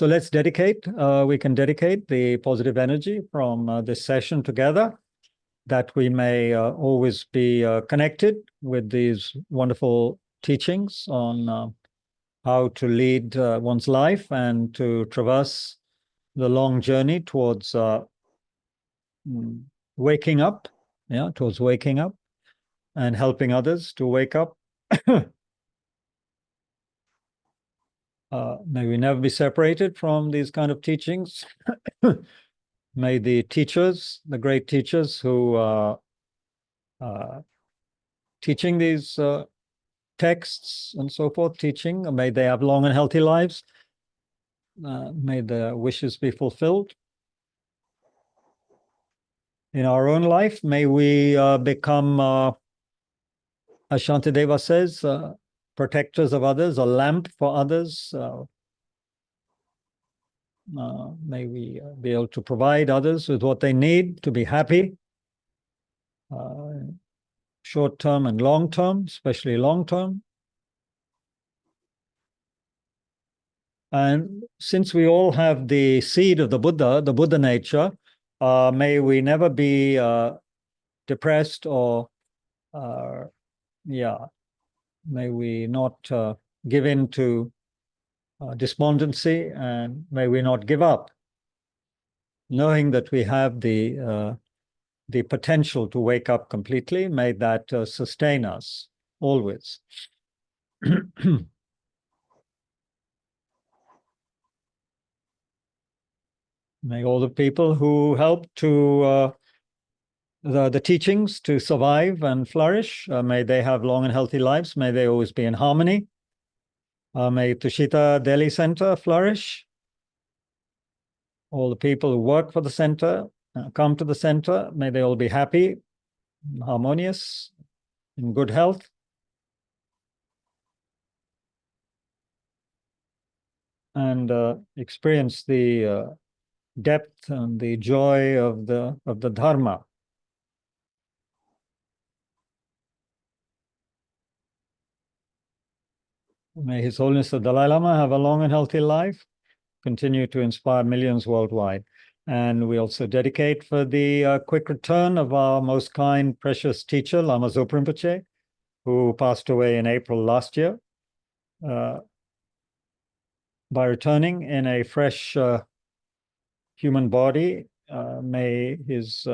let's we can dedicate the positive energy from this session together, that we may always be connected with these wonderful teachings on how to lead one's life and to traverse the long journey towards waking up, towards waking up and helping others to wake up. May we never be separated from these kind of teachings. May the teachers, the great teachers who teaching these texts and so forth, teaching. May they have long and healthy lives. May their wishes be fulfilled. In our own life, may we become, as Shantideva says, protectors of others, a lamp for others. May we be able to provide others with what they need to be happy, short term and long term, especially long term. And since we all have the seed of the Buddha nature, may we never be depressed or, may we not give in to despondency, and may we not give up, knowing that we have the potential to wake up completely. May that sustain us always. May all the people who help to the teachings to survive and flourish, may they have long and healthy lives. May they always be in harmony. May Tushita Delhi Center flourish. All the people who work for the center, come to the center, may they all be happy, harmonious, in good health. And experience the depth and the joy of the Dharma. May His Holiness the Dalai Lama have a long and healthy life, continue to inspire millions worldwide. And we also dedicate for the quick return of our most kind, precious teacher, Lama Zopa Rinpoche, who passed away in April last year. By returning in a fresh human body, may his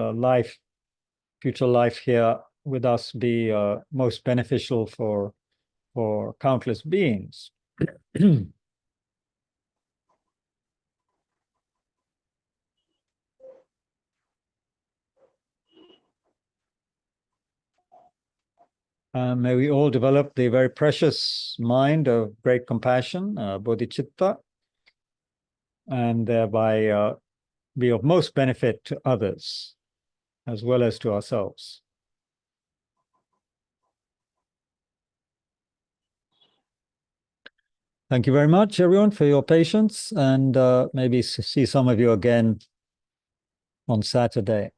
future life here with us be most beneficial for countless beings. May we all develop the very precious mind of great compassion, bodhicitta, and thereby be of most benefit to others as well as to ourselves. Thank you very much, everyone, for your patience, and maybe see some of you again on Saturday.